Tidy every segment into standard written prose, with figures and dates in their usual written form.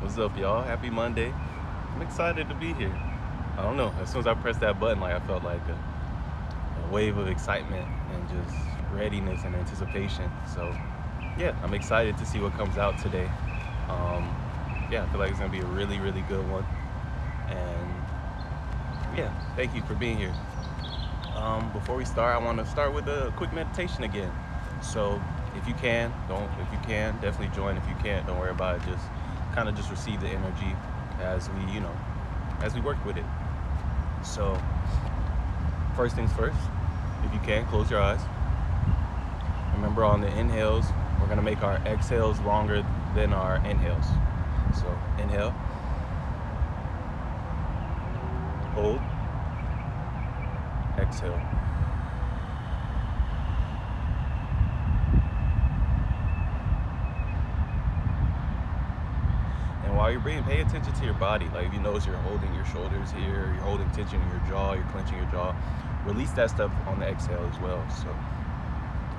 What's up, y'all? Happy Monday. I'm excited to be here. I don't know. As soon as I pressed that button, like I felt like a wave of excitement and just readiness and anticipation. So, yeah, I'm excited to see what comes out today. Um, yeah, I feel like it's gonna be a really, really good one. And yeah, thank you for being here. Before we start, I want to start with a quick meditation again. So, if you can, don't. If you can, definitely join. If you can't, don't worry about it. Just kind of just receive the energy as as we work with it. So, first things first. If you can, close your eyes. Remember, on the inhales, we're gonna make our exhales longer than our inhales. So, inhale, hold, exhale. And while you're breathing, pay attention to your body. Like if you notice you're holding your shoulders here, you're holding tension in your jaw, you're clenching your jaw, release that stuff on the exhale as well. So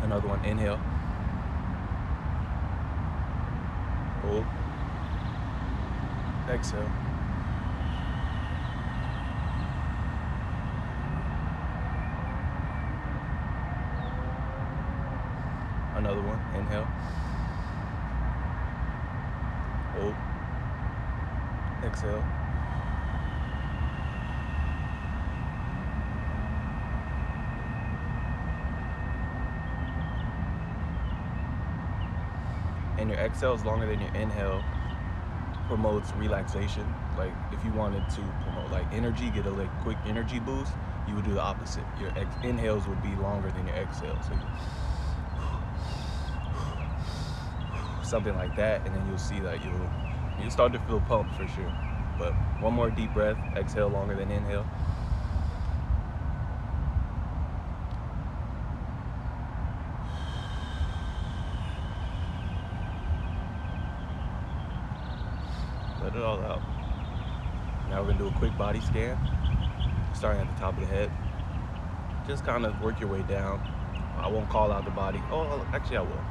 another one, inhale, hold, exhale. Another one, inhale, hold, exhale. And your exhale is longer than your inhale promotes relaxation. Like if you wanted to promote like energy, get a like quick energy boost, you would do the opposite. Your inhales would be longer than your exhales. So something like that, and then you'll see that you'll start to feel pumped for sure. But one more deep breath, exhale longer than inhale. Let it all out. Now we're gonna do a quick body scan, starting at the top of the head. Just kind of work your way down. I won't call out the body. Oh, actually I will.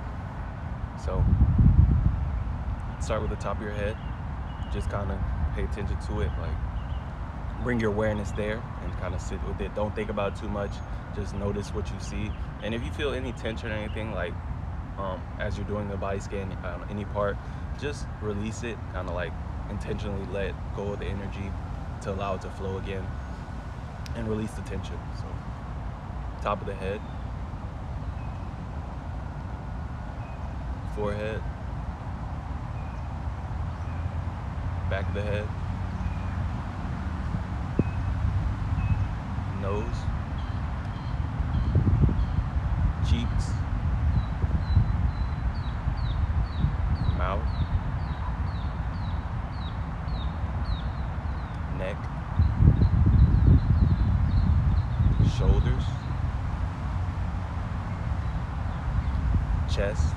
So start with the top of your head. Just kind of pay attention to it. Like bring your awareness there and kind of sit with it. Don't think about it too much. Just notice what you see. And if you feel any tension or anything, like as you're doing the body scan on any part, just release it. Kind of like intentionally let go of the energy to allow it to flow again and release the tension. So top of the head, forehead, back of the head, nose, cheeks, mouth, neck, shoulders, chest,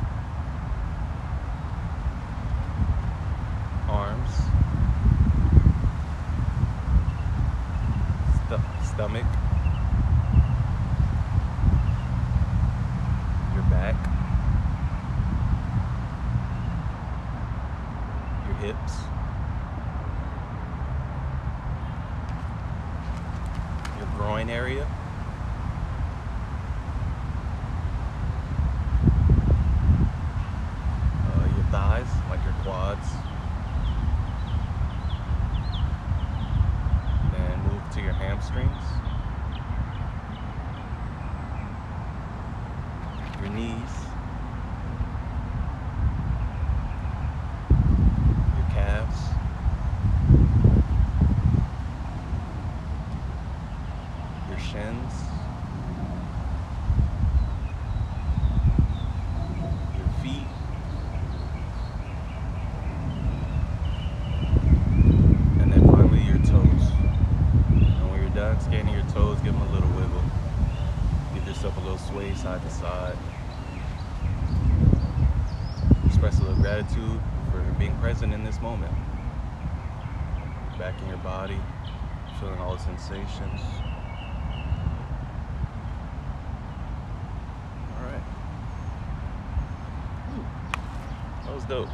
arms, stomach, your back, your hips, your groin area, your thighs, like your quads. Then move to your hamstrings, your knees, your calves, your shins, your feet, and then finally your toes. And when you're done scanning your toes, give them a little wiggle. Give yourself a little sway side to side. Express a little gratitude for being present in this moment. Back in your body, feeling all the sensations. All right. That was dope.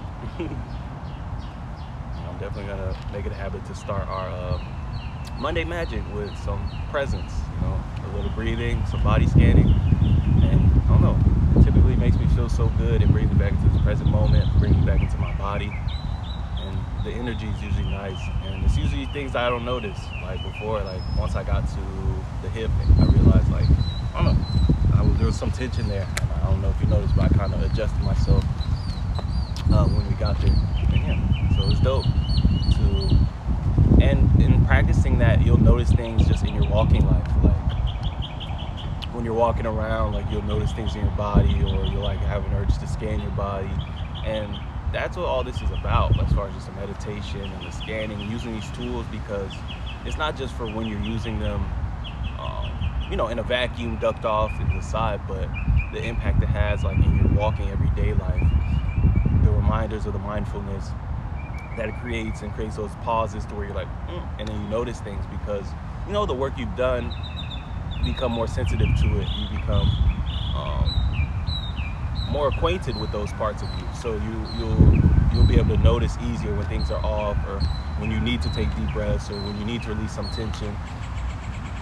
I'm definitely gonna make it a habit to start our Monday magic with some presence, a little breathing, some body scanning, and I don't know, it typically makes me feel so good. It brings me back into this present moment, brings me back into my body, and the energy is usually nice, and it's usually things I don't notice. Like before, like once I got to the hip, I realized like, I don't know, there was some tension there, and I don't know if you noticed, but I kind of adjusted myself when we got there, and yeah, so it's dope to. And in practicing that, you'll notice things just in your walking life. Like when you're walking around, like you'll notice things in your body, or you'll like have an urge to scan your body. And that's what all this is about, as far as just the meditation and the scanning, using these tools, because it's not just for when you're using them, in a vacuum, ducked off to the side, but the impact it has like in your walking everyday life, the reminders of the mindfulness that it creates, and creates those pauses to where you're like, and then you notice things, because the work you've done, you become more sensitive to it. You become more acquainted with those parts of you, so you'll be able to notice easier when things are off, or when you need to take deep breaths, or when you need to release some tension.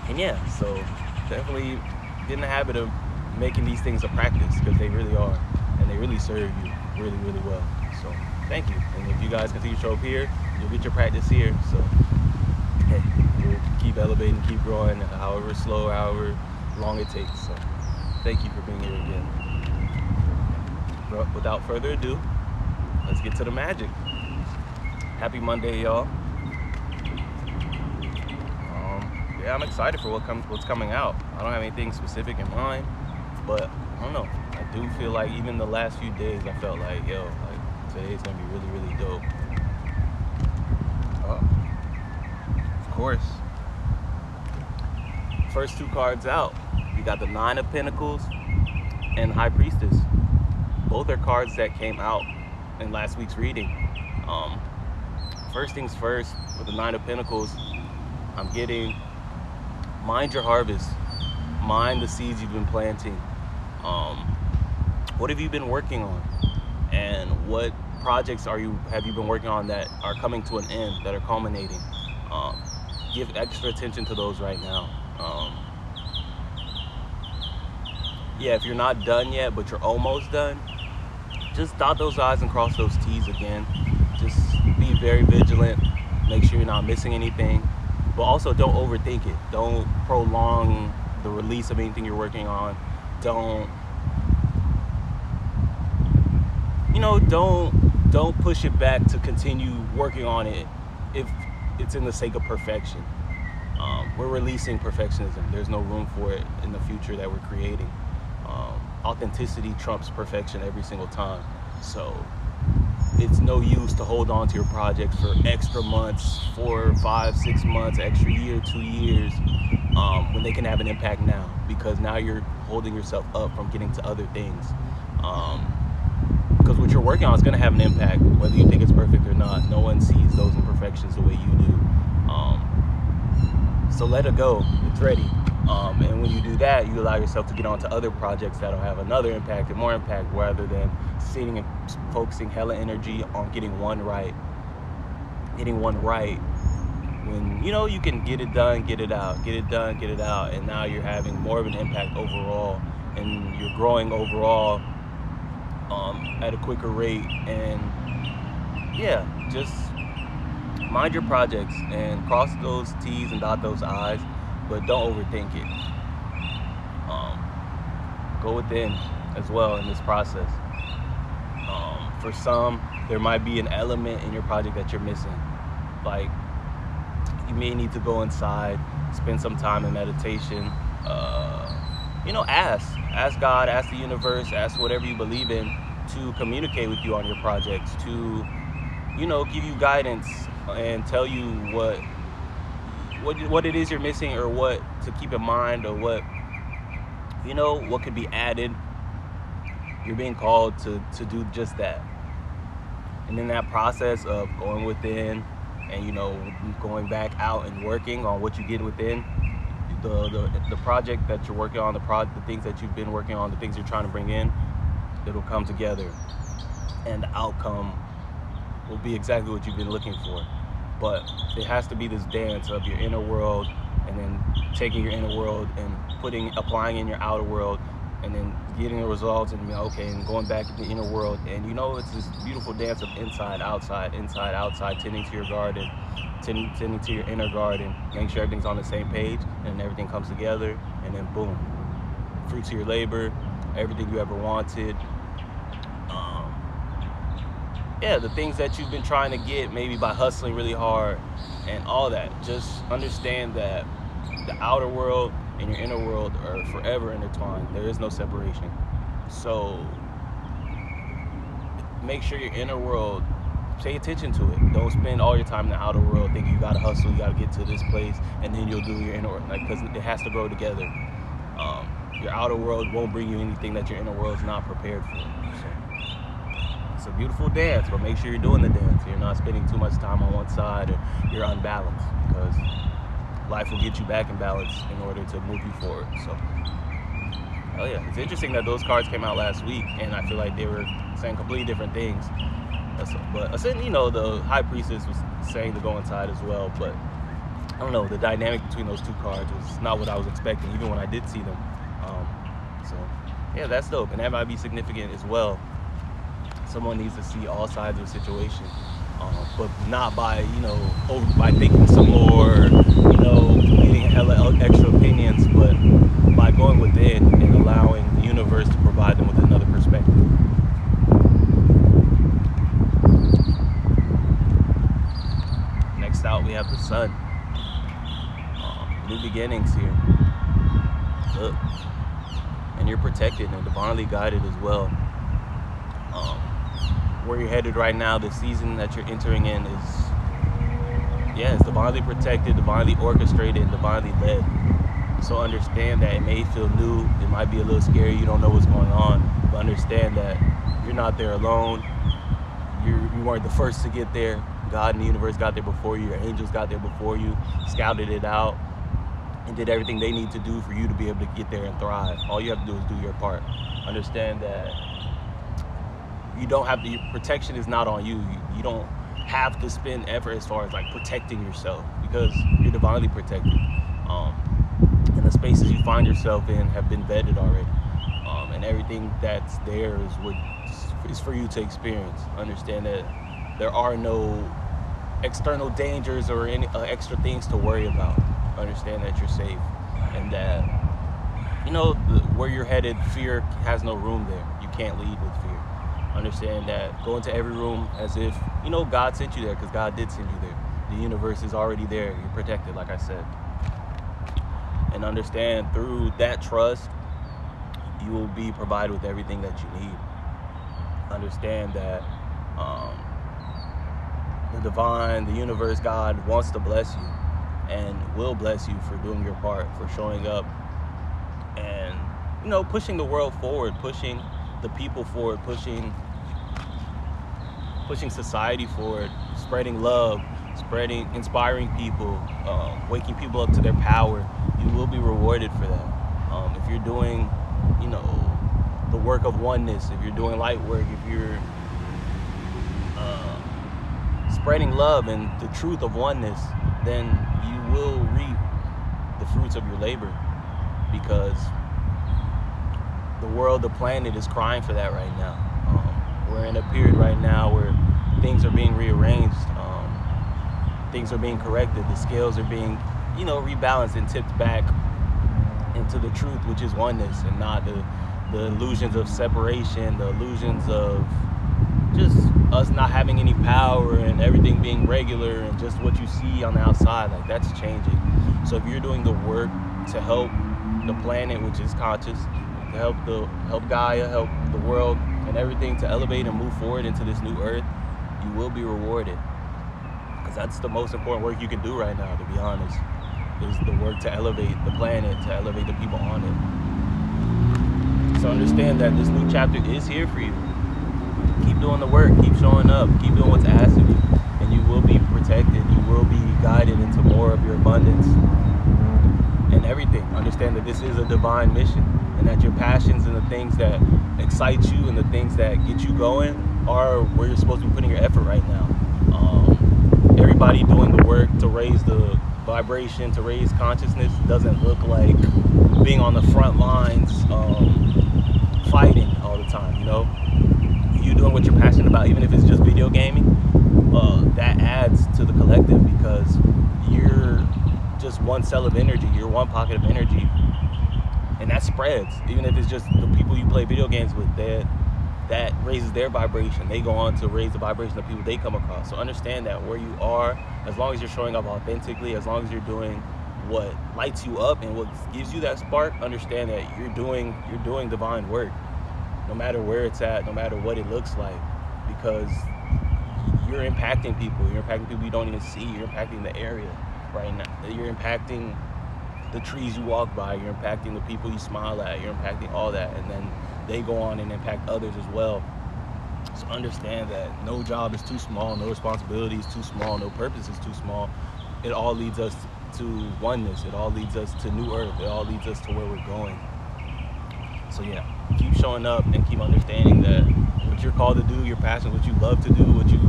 And yeah, so definitely get in the habit of making these things a practice, because they really are, and they really serve you really, really well. So thank you. And if you guys continue to show up here, you'll get your practice here. So hey, we'll keep elevating, keep growing, however slow, however long it takes. So thank you for being here again. But without further ado, let's get to the magic. Happy Monday, y'all. Yeah, I'm excited for what's coming out. I don't have anything specific in mind, but I don't know. I do feel like even the last few days, I felt like, today's gonna be really, really dope. Of course, first two cards out, you got the Nine of Pentacles and High Priestess. Both are cards that came out in last week's reading. First things first, with the Nine of Pentacles, I'm getting mind your harvest, mind the seeds you've been planting. What have you been working on? And what projects have you been working on that are coming to an end, that are culminating? Give extra attention to those right now. Yeah, if you're not done yet, but you're almost done, just dot those I's and cross those T's again. Just be very vigilant. Make sure you're not missing anything, but also don't overthink it. Don't prolong the release of anything you're working on. Don't push it back to continue working on it if it's in the sake of perfection. We're releasing perfectionism. There's no room for it in the future that we're creating. Authenticity trumps perfection every single time. So it's no use to hold on to your project for extra months, 4, 5, 6 months, extra year, 2 years, when they can have an impact now, because now you're holding yourself up from getting to other things. Because what you're working on is going to have an impact, whether you think it's perfect or not. No one sees those imperfections the way you do. So let it go. It's ready. And when you do that, you allow yourself to get onto other projects that'll have another impact and more impact, rather than sitting and focusing hella energy on getting one right. When you can get it done, get it out, get it done, get it out, and now you're having more of an impact overall, and you're growing overall at a quicker rate. And yeah, just mind your projects and cross those T's and dot those I's, but don't overthink it. Go within as well in this process. For some, there might be an element in your project that you're missing. Like, you may need to go inside, spend some time in meditation. Ask God, ask the universe, ask whatever you believe in to communicate with you on your projects, to, give you guidance and tell you what it is you're missing, or what to keep in mind, or what could be added. You're being called to do just that. And in that process of going within and going back out and working on what you get within, the project that you're working on, the things that you've been working on, the things you're trying to bring in, it'll come together, and the outcome will be exactly what you've been looking for. But it has to be this dance of your inner world and then taking your inner world and applying in your outer world, and then getting the results and and going back in the inner world. And it's this beautiful dance of inside, outside, tending to your garden, tending to your inner garden, making sure everything's on the same page, and everything comes together, and then boom, fruits of your labor, everything you ever wanted. The things that you've been trying to get, maybe by hustling really hard and all that. Just understand that the outer world and your inner world are forever intertwined. There is no separation. So make sure your inner world, pay attention to it. Don't spend all your time in the outer world thinking you gotta hustle, you gotta get to this place, and then you'll do your inner world. Because it has to grow together. Your outer world won't bring you anything that your inner world's not prepared for. So it's a beautiful dance, but make sure you're doing the dance. You're not spending too much time on one side, or you're unbalanced, because life will get you back in balance in order to move you forward. So, it's interesting that those cards came out last week, and I feel like they were saying completely different things. But the High Priestess was saying to go inside as well, but I don't know, the dynamic between those two cards was not what I was expecting, even when I did see them. That's dope, and that might be significant as well. Someone needs to see all sides of a situation, but not by by thinking some more, needing hella extra opinions, but by going within and allowing the universe to provide them with another perspective. Next out, we have the Sun. New beginnings here. Look, and you're protected and divinely guided as well. Where you're headed right now, the season that you're entering in it's divinely protected, divinely orchestrated, and divinely led. So understand that it may feel new, it might be a little scary, you don't know what's going on, but understand that you're not there alone. You weren't the first to get there. God and the universe got there before you, your angels got there before you, scouted it out, and did everything they need to do for you to be able to get there and thrive. All you have to do is do your part. Understand that you don't have to, your protection is not on you. You don't have to spend effort as far as like protecting yourself, because you're divinely protected. And the spaces you find yourself in have been vetted already. And everything that's there is for you to experience. Understand that there are no external dangers or any extra things to worry about. Understand that you're safe, and that where you're headed, fear has no room there. You can't lead with fear. Understand that go into every room as if God sent you there, because God did send you there. The universe is already there. You're protected, like I said. And understand through that trust, you will be provided with everything that you need. Understand that the divine, the universe, God wants to bless you and will bless you for doing your part, for showing up and pushing the world forward, pushing the people forward, pushing society forward, spreading love, inspiring people, waking people up to their power. You will be rewarded for that. If you're doing the work of oneness, if you're doing light work, if you're spreading love and the truth of oneness, then you will reap the fruits of your labor, because the world, the planet is crying for that right now. We're in a period right now where things are being rearranged, things are being corrected, the scales are being rebalanced and tipped back into the truth, which is oneness, and not the illusions of separation, the illusions of just us not having any power and everything being regular and just what you see on the outside. Like, that's changing. So if you're doing the work to help the planet, which is conscious, to help Gaia, help the world and everything to elevate and move forward into this new earth, you will be rewarded. Because that's the most important work you can do right now, to be honest, is the work to elevate the planet, to elevate the people on it. So understand that this new chapter is here for you. Keep doing the work, keep showing up, keep doing what's asked of you, and you will be protected. You will be guided into more of your abundance and everything. Understand that this is a divine mission, and that your passions and the things that excite you and the things that get you going are where you're supposed to be putting your effort right now. Everybody doing the work to raise the vibration, to raise consciousness, doesn't look like being on the front lines, fighting all the time. You doing what you're passionate about, even if it's just video gaming, that adds to the collective, because you're just one cell of energy, you're one pocket of energy, and that spreads. Even if it's just the people you play video games with, that raises their vibration. They go on to raise the vibration of people they come across. So understand that where you are, as long as you're showing up authentically, as long as you're doing what lights you up and what gives you that spark, understand that you're doing divine work, no matter where it's at, no matter what it looks like, because you're impacting people. You're impacting people you don't even see. You're impacting the area right now. You're impacting the trees you walk by. You're impacting the people you smile at. You're impacting all that, and then they go on and impact others as well. So understand that no job is too small, no responsibility is too small, no purpose is too small. It all leads us to oneness. It all leads us to New Earth. It all leads us to where we're going. So yeah, keep showing up and keep understanding that what you're called to do, your passion, what you love to do, what you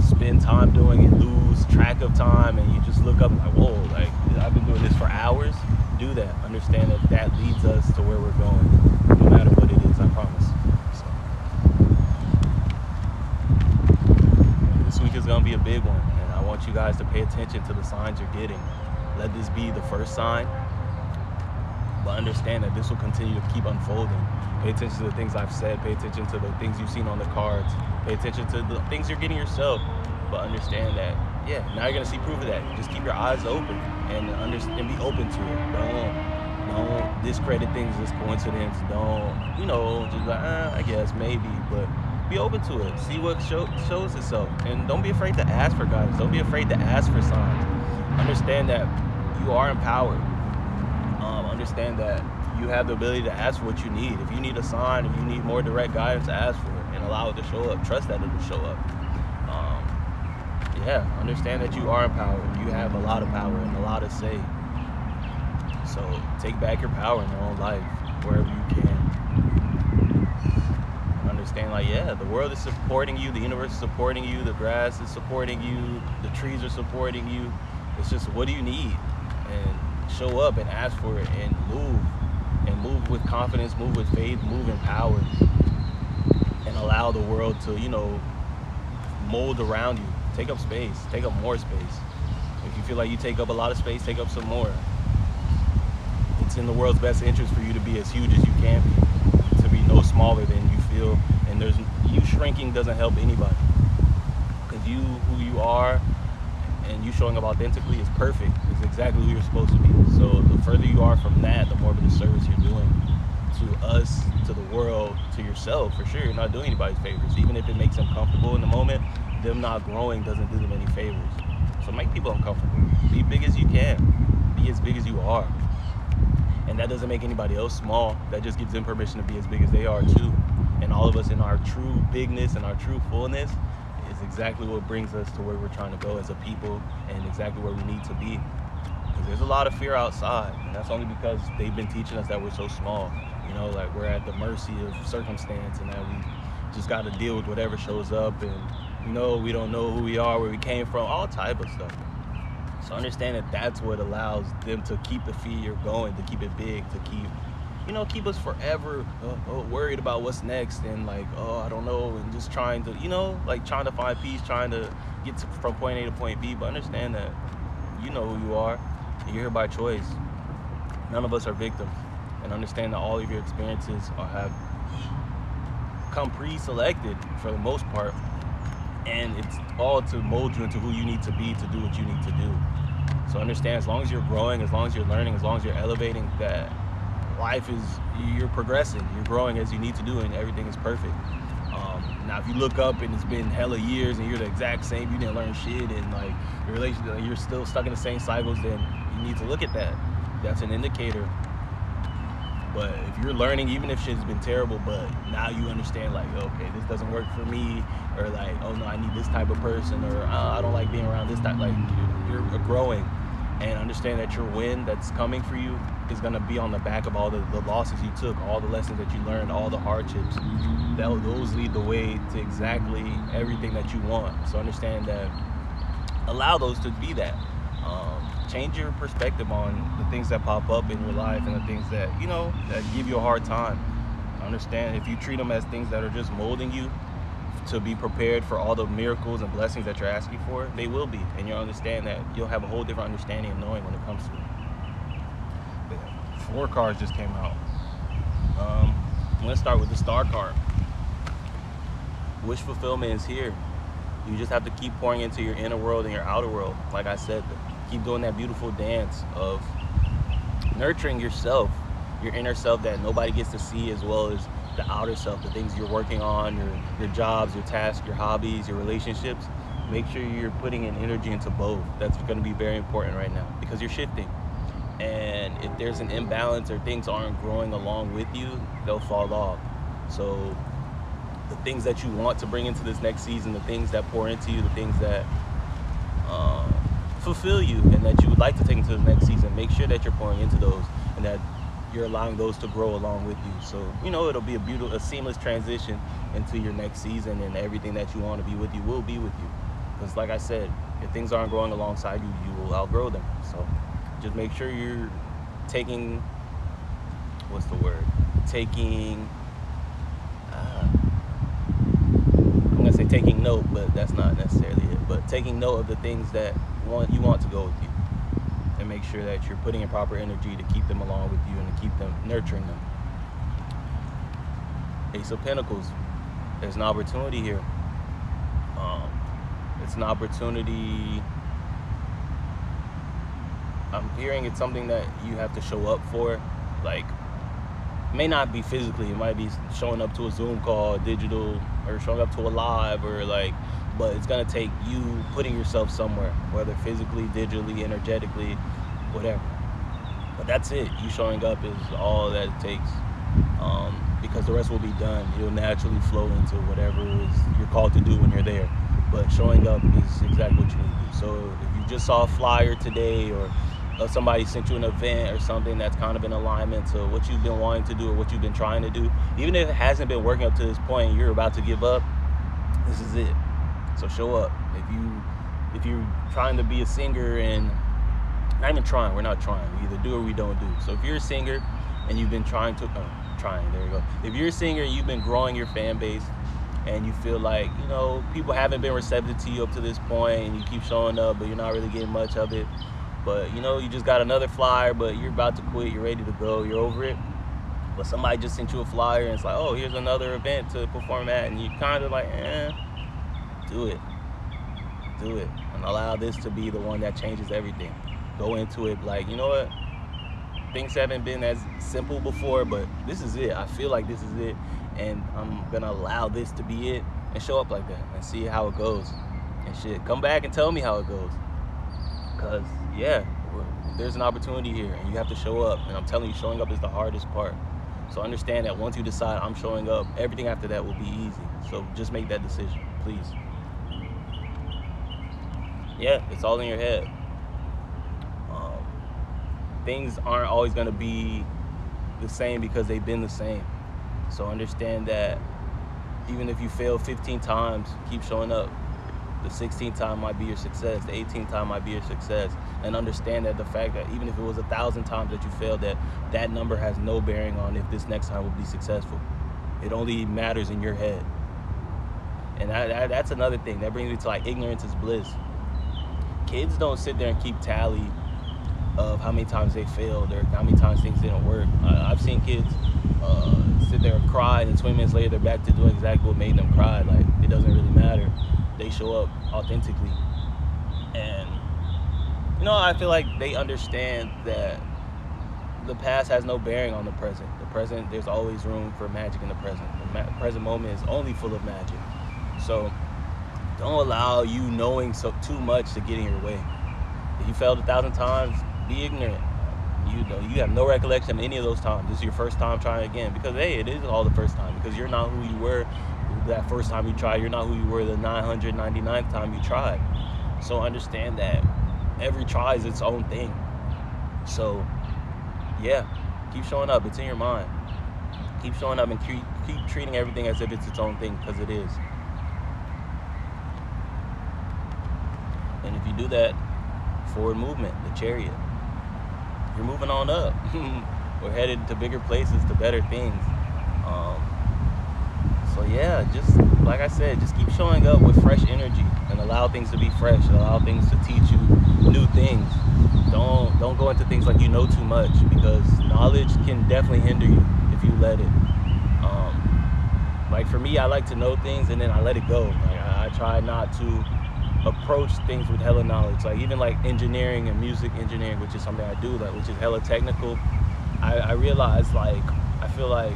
spend time doing and lose track of time, and you just look up and like, whoa, like I've been doing this for hours. Do that. Understand that that leads us to where we're going, no matter what it is, I promise. So, this week is going to be a big one, and I want you guys to pay attention to the signs you're getting. Let this be the first sign, but understand that this will continue to keep unfolding. Pay attention to the things I've said. Pay attention to the things you've seen on the cards. Pay attention to the things you're getting yourself, but understand that, yeah, now you're going to see proof of that. Just keep your eyes open and be open to it. Don't discredit things as coincidence. Don't, just like, I guess, maybe, but be open to it. See what shows itself. And don't be afraid to ask for guidance. Don't be afraid to ask for signs. Understand that you are empowered. Understand that you have the ability to ask for what you need. If you need a sign, if you need more direct guidance, ask for it and allow it to show up. Trust that it will show up. Yeah, understand that you are empowered. You have a lot of power and a lot to say. So take back your power in your own life, wherever you can. And understand, like, yeah, the world is supporting you, the universe is supporting you, the grass is supporting you, the trees are supporting you. It's just, what do you need? And show up and ask for it and move with confidence, move with faith, move empowered, and allow the world to, mold around you. Take up space, take up more space. If you feel like you take up a lot of space, take up some more. It's in the world's best interest for you to be as huge as you can be, to be no smaller than you feel. And you shrinking doesn't help anybody, because you, who you are, and you showing up authentically is perfect. It's exactly who you're supposed to be. So the further you are from that, the more of a disservice you're doing to us, to the world, to yourself. For sure, you're not doing anybody's favors. Even if it makes them comfortable in the moment, them not growing doesn't do them any favors. So make people uncomfortable. Be big as you can. Be as big as you are. And that doesn't make anybody else small. That just gives them permission to be as big as they are too. And all of us in our true bigness and our true fullness is exactly what brings us to where we're trying to go as a people, and exactly where we need to be. Because there's a lot of fear outside, and that's only because they've been teaching us that we're so small. Like we're at the mercy of circumstance, and that we just got to deal with whatever shows up, and we don't know who we are, where we came from, all type of stuff. So understand that that's what allows them to keep the fear going, to keep it big, to keep us forever worried about what's next, and like, I don't know, and just trying to, trying to find peace, trying to get from point A to point B. But understand that you know who you are, and you're here by choice. None of us are victims. And understand that all of your experiences have come pre-selected for the most part, and it's all to mold you into who you need to be to do what you need to do. So understand, as long as you're growing, as long as you're learning, as long as you're elevating, that you're progressing, you're growing as you need to do, and everything is perfect. Now if you look up and it's been hella years and you're the exact same, you didn't learn shit, and like your relationship, you're still stuck in the same cycles, then you need to look at that. That's an indicator. But if you're learning, even if shit's been terrible, but now you understand, like, okay, this doesn't work for me, or like, oh no, I need this type of person, or I don't like being around this type, like, you're growing, and understand that your win that's coming for you is going to be on the back of all the losses you took, all the lessons that you learned, all the hardships. Those lead the way to exactly everything that you want. So understand that, allow those to be that. Change your perspective on the things that pop up in your life and the things that, that give you a hard time. Understand, if you treat them as things that are just molding you to be prepared for all the miracles and blessings that you're asking for, they will be. And you'll understand that you'll have a whole different understanding of knowing when it comes to it. But 4 cards just came out. Let's start with the star card. Wish fulfillment is here. You just have to keep pouring into your inner world and your outer world. Like I said, keep doing that beautiful dance of nurturing yourself, your inner self that nobody gets to see, as well as the outer self, the things you're working on, your jobs, your tasks, your hobbies, your relationships. Make sure you're putting in energy into both. That's going to be very important right now, because you're shifting. And if there's an imbalance or things aren't growing along with you, they'll fall off. So the things that you want to bring into this next season, the things that pour into you, the things that fulfill you and that you would like to take into the next season, make sure that you're pouring into those and that you're allowing those to grow along with you. So, it'll be a seamless transition into your next season, and everything that you want to be with you will be with you. Because like I said, if things aren't growing alongside you, you will outgrow them. So just make sure you're taking, I'm going to say taking note, but that's not necessarily it. But taking note of the things that you want to go with you, and make sure that you're putting in proper energy to keep them along with you and to keep them nurturing them. Ace of Pentacles. There's an opportunity here. It's an opportunity. I'm hearing it's something that you have to show up for. Like, may not be physically, it might be showing up to a Zoom call, digital, or showing up to a live, or but it's gonna take you putting yourself somewhere, whether physically, digitally, energetically, whatever. But that's it. You showing up is all that it takes, because the rest will be done. You'll naturally flow into whatever it is you're called to do when you're there. But showing up is exactly what you need to do. So if you just saw a flyer today, or somebody sent you an event or something that's kind of in alignment to what you've been wanting to do or what you've been trying to do, even if it hasn't been working up to this point and you're about to give up, this is it. So show up. If you're trying to be a singer, and not even trying, we're not trying, we either do or we don't do. So if you're a singer and you've been there you go. If you're a singer and you've been growing your fan base, and you feel like, people haven't been receptive to you up to this point, and you keep showing up, but you're not really getting much of it, but you just got another flyer, but you're about to quit, you're ready to go, you're over it, but somebody just sent you a flyer and it's like, oh, here's another event to perform at, and you kind of like, do it, and allow this to be the one that changes everything. Go into it like, you know what, things haven't been as simple before, but this is it. I feel like this is it, and I'm gonna allow this to be it, and show up like that and see how it goes, and shit, come back and tell me how it goes. Because there's an opportunity here, and you have to show up, and I'm telling you, showing up is the hardest part. So understand that once you decide I'm showing up, everything after that will be easy. So just make that decision, please. It's all in your head. Things aren't always going to be the same because they've been the same. So understand that even if you fail 15 times, keep showing up. The 16th time might be your success. The 18th time might be your success. And understand that the fact that even if it was 1,000 times that you failed, that number has no bearing on if this next time will be successful. It only matters in your head. And that's another thing. That brings me to ignorance is bliss. Kids don't sit there and keep tally of how many times they failed or how many times things didn't work. I've seen kids sit there and cry, and 20 minutes later they're back to doing exactly what made them cry. Like, it doesn't really matter. They show up authentically. And, I feel like they understand that the past has no bearing on the present. The present, there's always room for magic in the present. The present moment is only full of magic. So don't allow you knowing too much to get in your way. If you failed 1,000 times, be ignorant. You have no recollection of any of those times. This is your first time trying again, because it is all the first time, because you're not who you were that first time you tried. You're not who you were the 999th time you tried. So understand that every try is its own thing. So yeah, keep showing up. It's in your mind. Keep showing up and keep treating everything as if it's its own thing, because it is. And if you do that, forward movement, the chariot, you're moving on up. We're headed to bigger places, to better things. So yeah, just like I said, just keep showing up with fresh energy and allow things to be fresh, and allow things to teach you new things. Don't go into things like you know too much, because knowledge can definitely hinder you if you let it. Like for me, I like to know things and then I let it go. Like I try not to approach things with hella knowledge. Like even like engineering and music engineering, which is something I do, like which is hella technical. I realize, like, I feel like,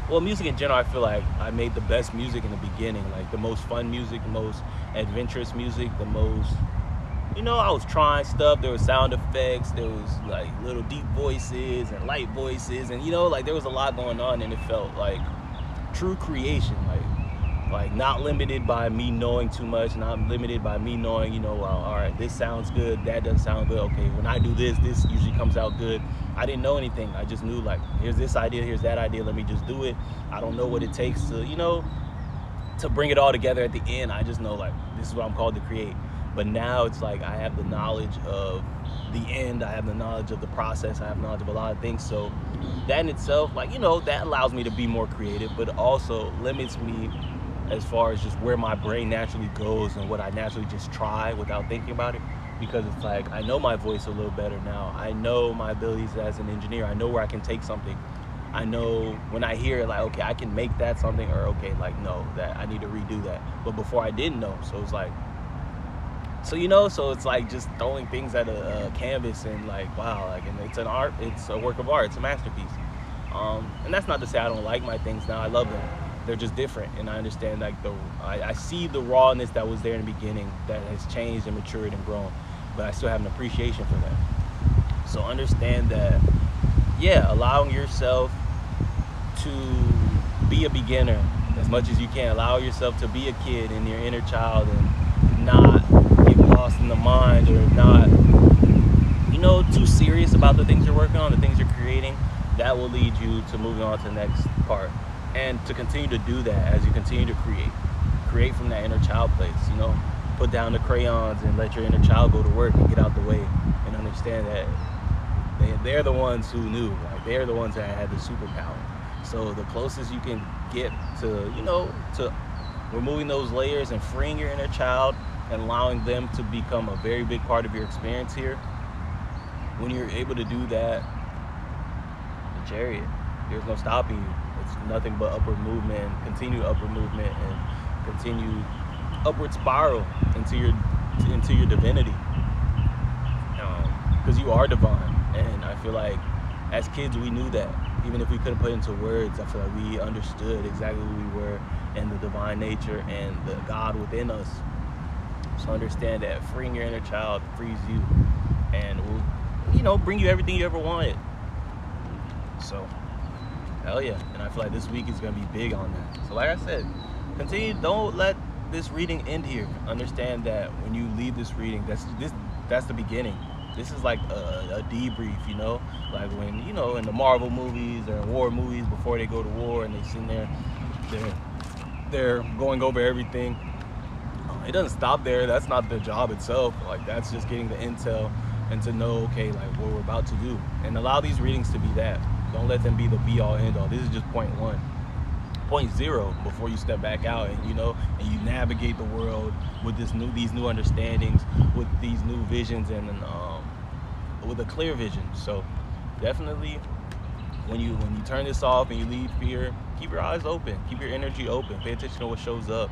well, music in general, I feel like I made the best music in the beginning, like the most fun music, the most adventurous music, the most, I was trying stuff. There was sound effects, there was like little deep voices and light voices, and like there was a lot going on, and it felt like true creation, like not limited by me knowing too much, not limited by me knowing, well, all right, this sounds good, that doesn't sound good, okay, when I do this usually comes out good. I didn't know anything. I just knew, like, here's this idea, here's that idea, let me just do it. I don't know what it takes to, to bring it all together at the end. I just know, like, this is what I'm called to create. But now it's like I have the knowledge of the end, I have the knowledge of the process, I have knowledge of a lot of things. So that in itself, like, that allows me to be more creative, but also limits me as far as just where my brain naturally goes and what I naturally just try without thinking about it. Because it's like, I know my voice a little better now. I know my abilities as an engineer. I know where I can take something. I know when I hear it, like, okay, I can make that something, or okay, like, no, that I need to redo that. But before I didn't know. So it's like, so it's like just throwing things at a canvas and like, wow, like, and it's an art, it's a work of art, it's a masterpiece. And that's not to say I don't like my things now. I love them. They're just different, and I understand, like, I see the rawness that was there in the beginning that has changed and matured and grown, but I still have an appreciation for that. So understand that, yeah, allowing yourself to be a beginner as much as you can. Allow yourself to be a kid in your inner child and not get lost in the mind, or not, too serious about the things you're working on, the things you're creating. That will lead you to moving on to the next part. And to continue to do that as you continue to create from that inner child place, put down the crayons and let your inner child go to work and get out the way, and understand that they're the ones who knew, like, they're the ones that had the superpower. So the closest you can get to, to removing those layers and freeing your inner child and allowing them to become a very big part of your experience here, when you're able to do that, the chariot, there's no stopping you. It's nothing but upward movement, continued upward movement, and continued upward spiral into your divinity. Because you are divine, and I feel like as kids we knew that. Even if we couldn't put it into words, I feel like we understood exactly who we were and the divine nature and the God within us. So understand that freeing your inner child frees you, and will, bring you everything you ever wanted. So, hell yeah. And I feel like this week is going to be big on that. So like I said, don't let this reading end here. Understand that when you leave this reading, that's the beginning. This is like a debrief, like when, in the Marvel movies or war movies, before they go to war and they sit there, they're going over everything. It doesn't stop there. That's not the job itself. Like, that's just getting the intel and to know, okay, like, what we're about to do. And allow these readings to be that. Don't let them be the be all end all. This is just point 1. Point 0 before you step back out and and you navigate the world with these new understandings, with these new visions, and with a clear vision. So definitely when you turn this off and you leave here, keep your eyes open, keep your energy open, pay attention to what shows up,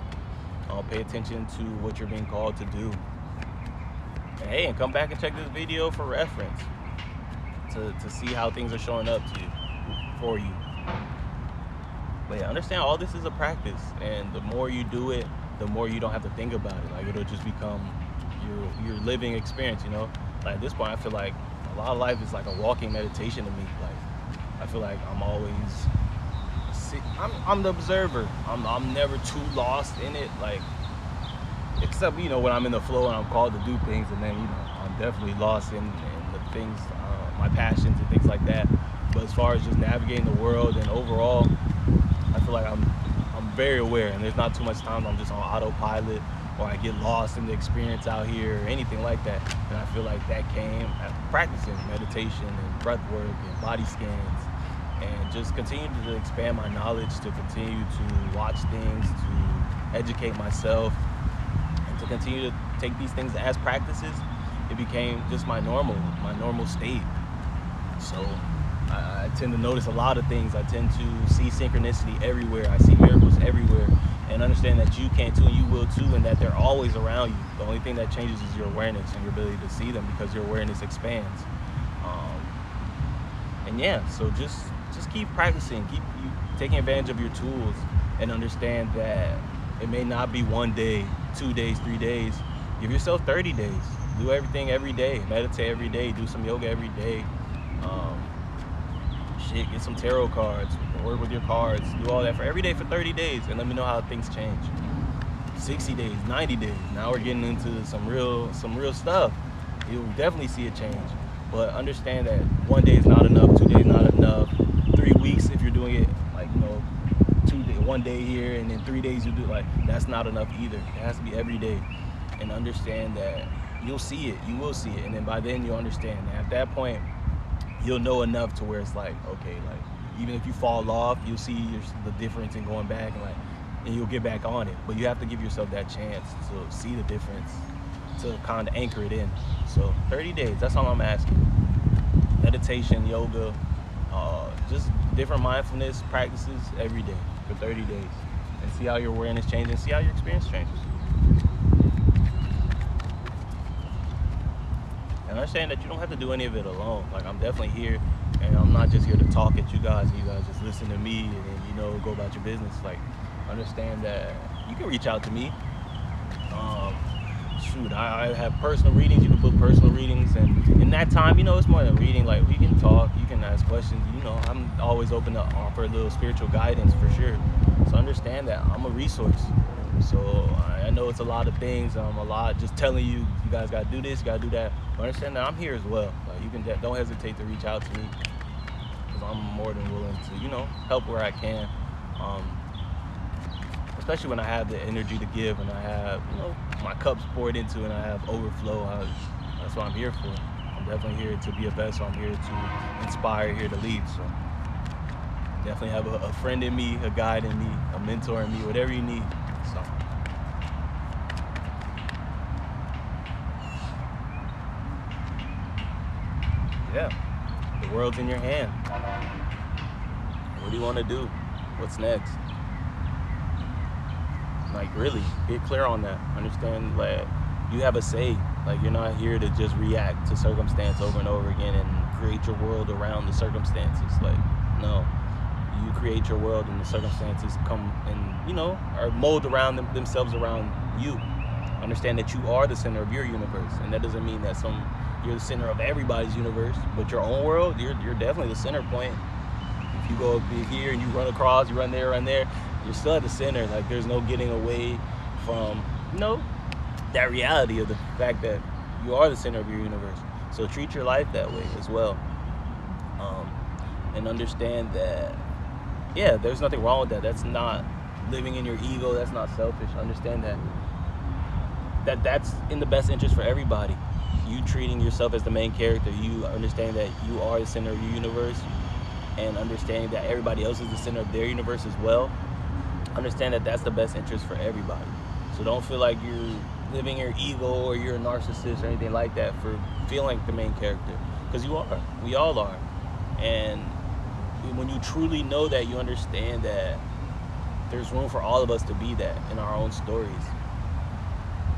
pay attention to what you're being called to do. And hey, and come back and check this video for reference to see how things are showing up to you, for you. But yeah, understand all this is a practice, and the more you do it, the more you don't have to think about it. Like, it'll just become your living experience, Like, at this point, I feel like a lot of life is like a walking meditation to me. Like, I feel like I'm always I'm the observer. I'm never too lost in it, like, except when I'm in the flow and I'm called to do things, and then I'm definitely lost in the things my passions and things like that. But as far as just navigating the world and overall, I feel like I'm very aware, and there's not too much time I'm just on autopilot or I get lost in the experience out here or anything like that. And I feel like that came after practicing meditation and breath work and body scans, and just continue to expand my knowledge, to continue to watch things, to educate myself, and to continue to take these things as practices. It became just my normal state. So I tend to notice a lot of things. I tend to see synchronicity everywhere. I see miracles everywhere, and understand that you can too, and you will too, and that they're always around you. The only thing that changes is your awareness and your ability to see them, because your awareness expands. And yeah, so just keep practicing, keep you taking advantage of your tools, and understand that it may not be 1 day, 2 days, 3 days. Give yourself 30 days. Do everything every day. Meditate every day. Do some yoga every day. Get some tarot cards. Work with your cards. Do all that for every day for 30 days, and let me know how things change. 60 days, 90 days. Now we're getting into some real stuff. You'll definitely see a change. But understand that 1 day is not enough. 2 days not enough. 3 weeks, if you're doing it like 1 day here and then 3 days you do, like, that's not enough either. It has to be every day. And understand that you'll see it. You will see it, and then by then you'll understand. And at that point, you'll know enough to where it's like, okay, like, even if you fall off, you'll see the difference in going back, and you'll get back on it. But you have to give yourself that chance to see the difference, to kind of anchor it in. So 30 days, that's all I'm asking. Meditation, yoga, just different mindfulness practices every day for 30 days, and see how your awareness changes, and see how your experience changes. And understand that you don't have to do any of it alone. Like, I'm definitely here, and I'm not just here to talk at you guys, and you guys just listen to me and then, go about your business. Like, understand that you can reach out to me. I have personal readings. You can book personal readings, and in that time, it's more than reading. Like, we can talk, you can ask questions. I'm always open to offer a little spiritual guidance for sure. So understand that I'm a resource. So I know it's a lot of things. I'm a lot just telling you, you guys gotta do this, you gotta do that. But understand that I'm here as well. Like, you can don't hesitate to reach out to me, because I'm more than willing to, help where I can. Especially when I have the energy to give, and I have, my cup's poured into, and I have overflow. That's what I'm here for. I'm definitely here to be a vessel. I'm here to inspire, here to lead. So definitely have a friend in me, a guide in me, a mentor in me, whatever you need. So yeah, the world's in your hand. What do you want to do? What's next? Like, really, get clear on that. Understand that you have a say. Like, you're not here to just react to circumstance over and over again and create your world around the circumstances. Like, no. You create your world, and the circumstances come and, are mold around themselves around you. Understand that you are the center of your universe, and that doesn't mean that you're the center of everybody's universe, but your own world, you're definitely the center point. If you go here and you run across, you run there, you're still at the center. Like, there's no getting away from, that reality of the fact that you are the center of your universe. So treat your life that way as well. And understand that, yeah, there's nothing wrong with that. That's not living in your ego. That's not selfish. Understand that's in the best interest for everybody. You treating yourself as the main character. You understand that you are the center of your universe, and understanding that everybody else is the center of their universe as well. Understand that that's the best interest for everybody. So don't feel like you're living your ego or you're a narcissist or anything like that for feeling like the main character, because you are. We all are. And when you truly know that, you understand that there's room for all of us to be that in our own stories.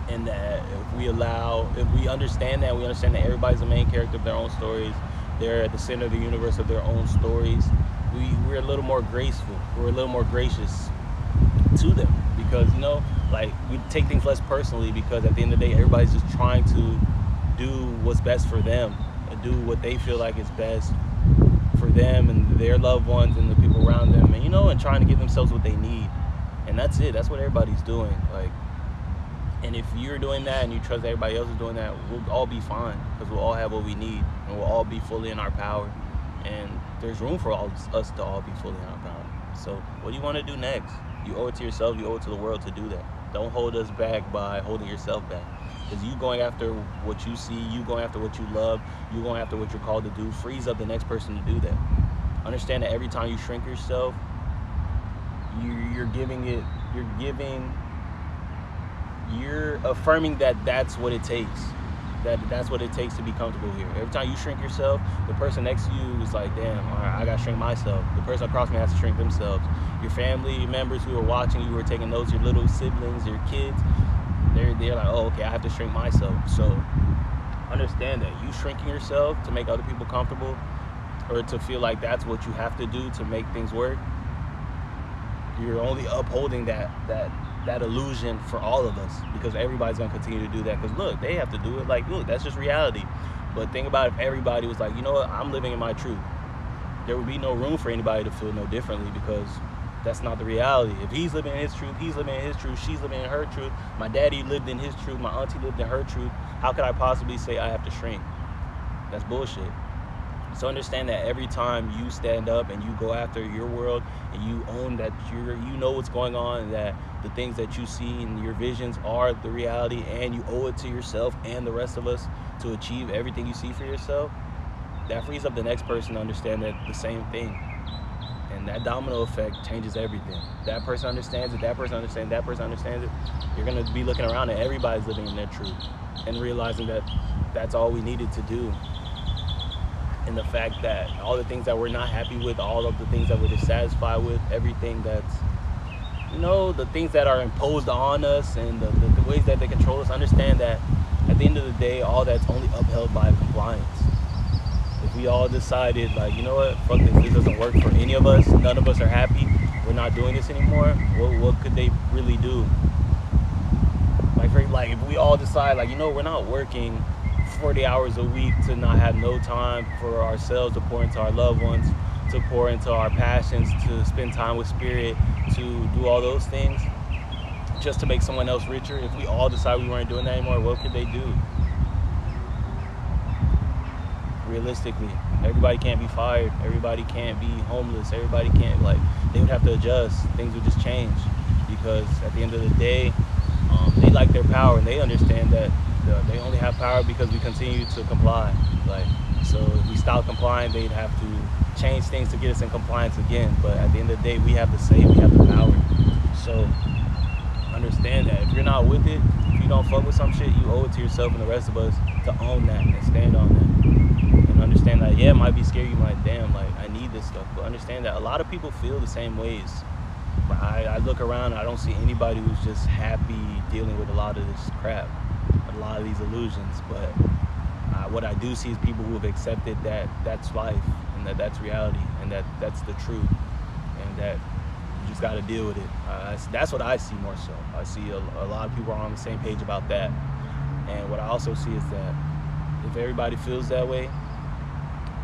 And that if we understand that, we understand that everybody's the main character of their own stories. They're at the center of the universe of their own stories. We're a little more graceful. We're a little more gracious to them, because like, we take things less personally, because at the end of the day, everybody's just trying to do what's best for them and do what they feel like is best for them and their loved ones and the people around them, and and trying to give themselves what they need. And that's it. That's what everybody's doing. Like, And if you're doing that and you trust everybody else is doing that, we'll all be fine because we'll all have what we need and we'll all be fully in our power. And there's room for us to all be fully in our power. So what do you want to do next? You owe it to yourself, you owe it to the world to do that. Don't hold us back by holding yourself back. Because you going after what you see, you going after what you love, you going after what you're called to do, frees up the next person to do that. Understand that every time you shrink yourself, you're affirming that that's what it takes. That's what it takes to be comfortable here. Every time you shrink yourself, the person next to you is like, damn, all right, I gotta shrink myself. The person across me has to shrink themselves. Your family members who are watching you, who are taking notes, your little siblings, your kids, they're like, oh, okay, I have to shrink myself. So understand that you shrinking yourself to make other people comfortable or to feel like that's what you have to do to make things work, you're only upholding that illusion for all of us, because everybody's gonna continue to do that. Because look, they have to do it. Like, look, that's just reality. But think about if everybody was like, you know what, I'm living in my truth. There would be no room for anybody to feel no differently, because that's not the reality. If he's living in his truth, he's living in his truth, she's living in her truth, my daddy lived in his truth, my auntie lived in her truth, how could I possibly say I have to shrink? That's bullshit. So understand that every time you stand up and you go after your world and you own that you know what's going on, and that the things that you see and your visions are the reality, and you owe it to yourself and the rest of us to achieve everything you see for yourself, that frees up the next person to understand that the same thing. And that domino effect changes everything. That person understands it, that person understands, that person understands it. You're gonna be looking around and everybody's living in their truth and realizing that that's all we needed to do. And the fact that all the things that we're not happy with, all of the things that we're dissatisfied with, everything that's, you know, the things that are imposed on us and the ways that they control us, understand that at the end of the day, all that's only upheld by compliance. If we all decided, like, you know what, fuck this doesn't work for any of us, none of us are happy, we're not doing this anymore, what could they really do? Like if we all decide, like, you know, we're not working 40 hours a week to not have no time for ourselves, to pour into our loved ones, to pour into our passions, to spend time with spirit, to do all those things just to make someone else richer. If we all decide we weren't doing that anymore, what could they do? Realistically, everybody can't be fired, everybody can't be homeless, everybody can't, like, they would have to adjust, things would just change, because at the end of the day, they like their power and they understand that they only have power because we continue to comply. Like, so if we stop complying, they'd have to change things to get us in compliance again. But at the end of the day, we have the say, we have the power. So understand that if you're not with it, if you don't fuck with some shit, you owe it to yourself and the rest of us to own that and stand on that. And understand that, yeah, it might be scary, you might, damn, like, I need this stuff. But understand that a lot of people feel the same ways. I look around and I don't see anybody who's just happy dealing with a lot of this crap, a lot of these illusions. But what I do see is people who have accepted that that's life and that that's reality and that that's the truth, and that you just got to deal with it. That's what I see more so. I see a lot of people are on the same page about that. And what I also see is that if everybody feels that way,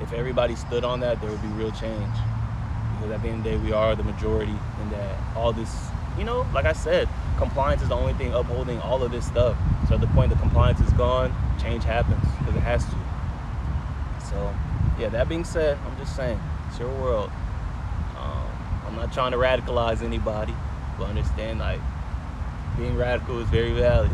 if everybody stood on that, there would be real change. Because at the end of the day, we are the majority, and that all this, you know, like I said, compliance is the only thing upholding all of this stuff. So at the point the compliance is gone, change happens, because it has to. So, yeah, that being said, I'm just saying, it's your world. I'm not trying to radicalize anybody, but understand, like, being radical is very valid.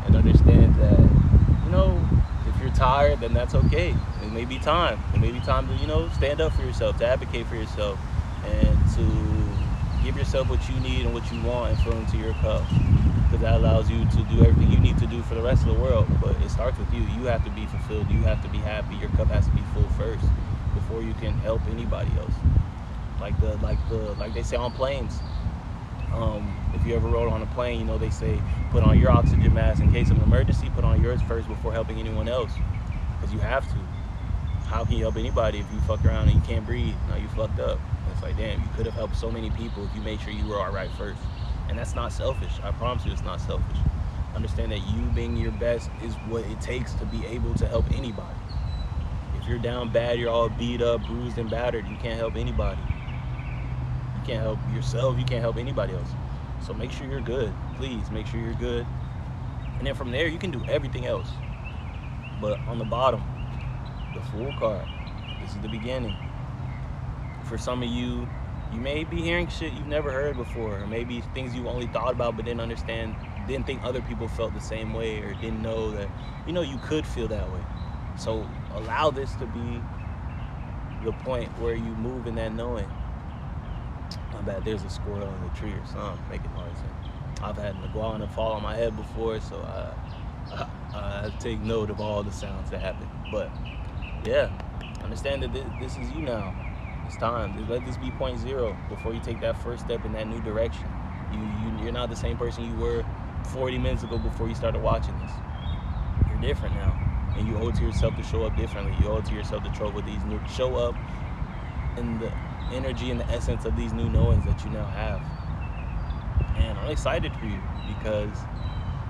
And understand that, you know, if you're tired, then that's okay. It may be time. It may be time to, you know, stand up for yourself, to advocate for yourself, and to give yourself what you need and what you want and fill into your cup. Because that allows you to do everything you need to do for the rest of the world. But it starts with you. You have to be fulfilled. You have to be happy. Your cup has to be full first before you can help anybody else. Like they say on planes. If you ever rode on a plane, you know, they say put on your oxygen mask in case of an emergency. Put on yours first before helping anyone else, because you have to. How can you help anybody if you fuck around and you can't breathe? Now you fucked up. It's like, damn, you could have helped so many people if you made sure you were all right first. And that's not selfish. I promise you, it's not selfish. Understand that you being your best is what it takes to be able to help anybody. If you're down bad, you're all beat up, bruised, and battered, you can't help anybody. You can't help yourself, you can't help anybody else. So make sure you're good. Please make sure you're good. And then from there, you can do everything else. But on the bottom, the full card, this is the beginning. For some of you, you may be hearing shit you've never heard before, or maybe things you only thought about but didn't understand, didn't think other people felt the same way, or didn't know that, you could feel that way. So allow this to be the point where you move in that knowing. My bad, there's a squirrel in the tree or something making noise. I've had an iguana fall on my head before, so I take note of all the sounds that happen. But yeah, understand that this is you now. It's time. Let this be point zero before you take that first step in that new direction. You're not the same person you were 40 minutes ago before you started watching this. You're different now, and you owe it to yourself to show up differently. You owe it to yourself to show up in the energy and the essence of these new knowings that you now have. And I'm excited for you because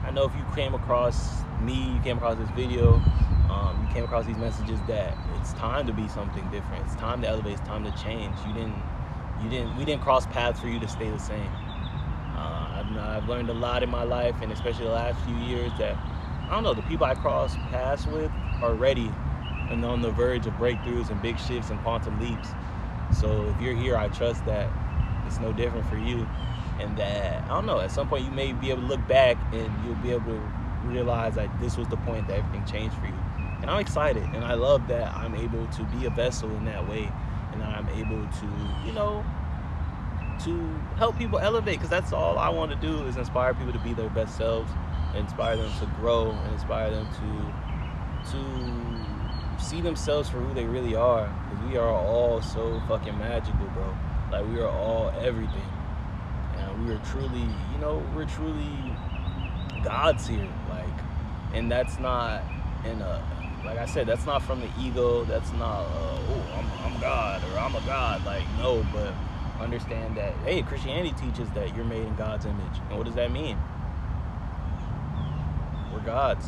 I know if you came across me, you came across this video, you came across these messages that it's time to be something different. It's time to elevate. It's time to change. We didn't cross paths for you to stay the same. I've learned a lot in my life, and especially the last few years, that the people I cross paths with are ready and on the verge of breakthroughs and big shifts and quantum leaps. So if you're here, I trust that it's no different for you, and that at some point you may be able to look back and you'll be able to realize that this was the point that everything changed for you. And I'm excited, and I love that I'm able to be a vessel in that way, and I'm able to to help people elevate, because that's all I want to do, is inspire people to be their best selves, inspire them to grow, and inspire them to see themselves for who they really are, because we are all so fucking magical, bro. Like, we are all everything, and we are truly, we're truly gods here. Like, and that's not like I said, that's not from the ego. That's not I'm God, or I'm a god. Like, no, but understand that, hey, Christianity teaches that you're made in God's image. And what does that mean? We're gods,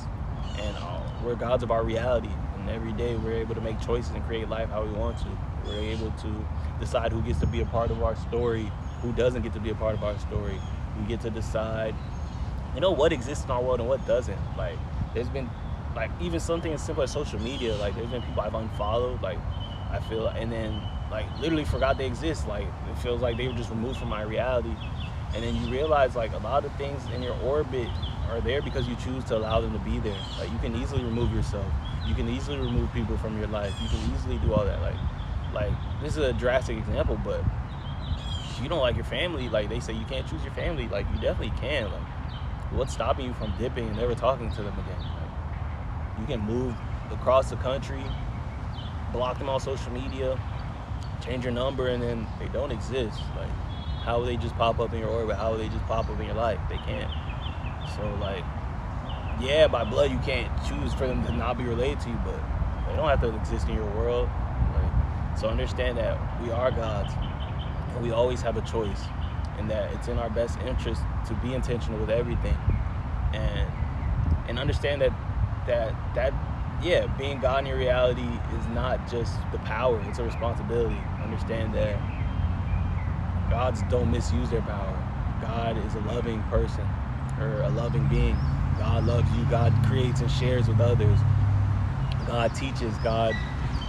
and we're gods of our reality, and every day we're able to make choices and create life how we want to. We're able to decide who gets to be a part of our story, who doesn't get to be a part of our story. We get to decide what exists in our world and what doesn't. Like, there's been, like, even something as simple as social media. Like, there's been people I've unfollowed, like, I feel, and then, like, literally forgot they exist. Like, it feels like they were just removed from my reality. And then you realize, like, a lot of things in your orbit are there because you choose to allow them to be there. Like, you can easily remove yourself. You can easily remove people from your life. You can easily do all that. Like this is a drastic example, but if you don't like your family, like, they say you can't choose your family. Like, you definitely can. Like, what's stopping you from dipping and never talking to them again? Like, you can move across the country, block them on social media, change your number, and then they don't exist. Like, how will they just pop up in your orbit? How will they just pop up in your life? They can't. So, like, yeah, by blood you can't choose for them to not be related to you, but they don't have to exist in your world. Like, so understand that we are gods, and we always have a choice, and that it's in our best interest to be intentional with everything, and understand that being God in your reality is not just the power, it's a responsibility. Understand that gods don't misuse their power. God is a loving person, or a loving being. God loves you. God creates and shares with others. God teaches. God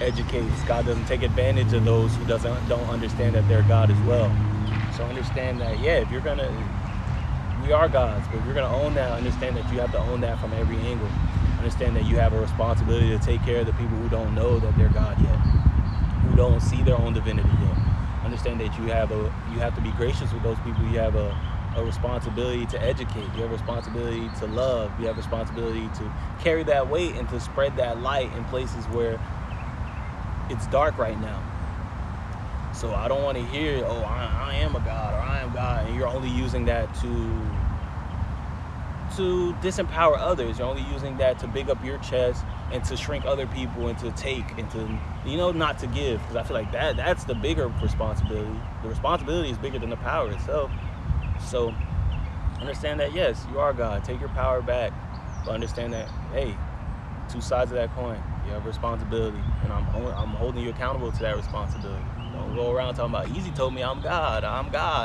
educates. God doesn't take advantage of those who don't understand that they're God as well. So understand that, we are gods, but if you're gonna own that, understand that you have to own that from every angle. Understand that you have a responsibility to take care of the people who don't know that they're God yet, who don't see their own divinity yet. Understand that you have to be gracious with those people. You have a responsibility to educate. You have a responsibility to love. You have a responsibility to carry that weight and to spread that light in places where it's dark right now. So I don't want to hear, I am a god, or I am God, and you're only using that to disempower others. You're only using that to big up your chest and to shrink other people and to take and to, not to give. Because I feel like that's the bigger responsibility. The responsibility is bigger than the power itself. So understand that, yes, you are God. Take your power back. But understand that, hey, two sides of that coin. You have responsibility, and I'm holding you accountable to that responsibility. Don't go around talking about, Easy told me I'm God,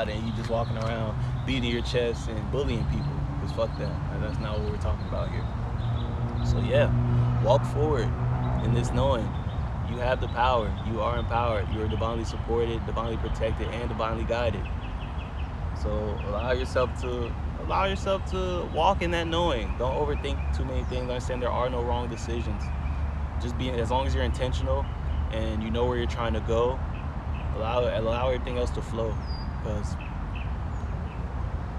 and you just walking around beating your chest and bullying people. because fuck that. That's not what we're talking about here. So yeah, walk forward in this knowing you have the power. You are empowered. You are divinely supported, divinely protected, and divinely guided. So allow yourself to walk in that knowing. Don't overthink too many things. Understand there are no wrong decisions. Just be, as long as you're intentional and you know where you're trying to go, allow everything else to flow. Because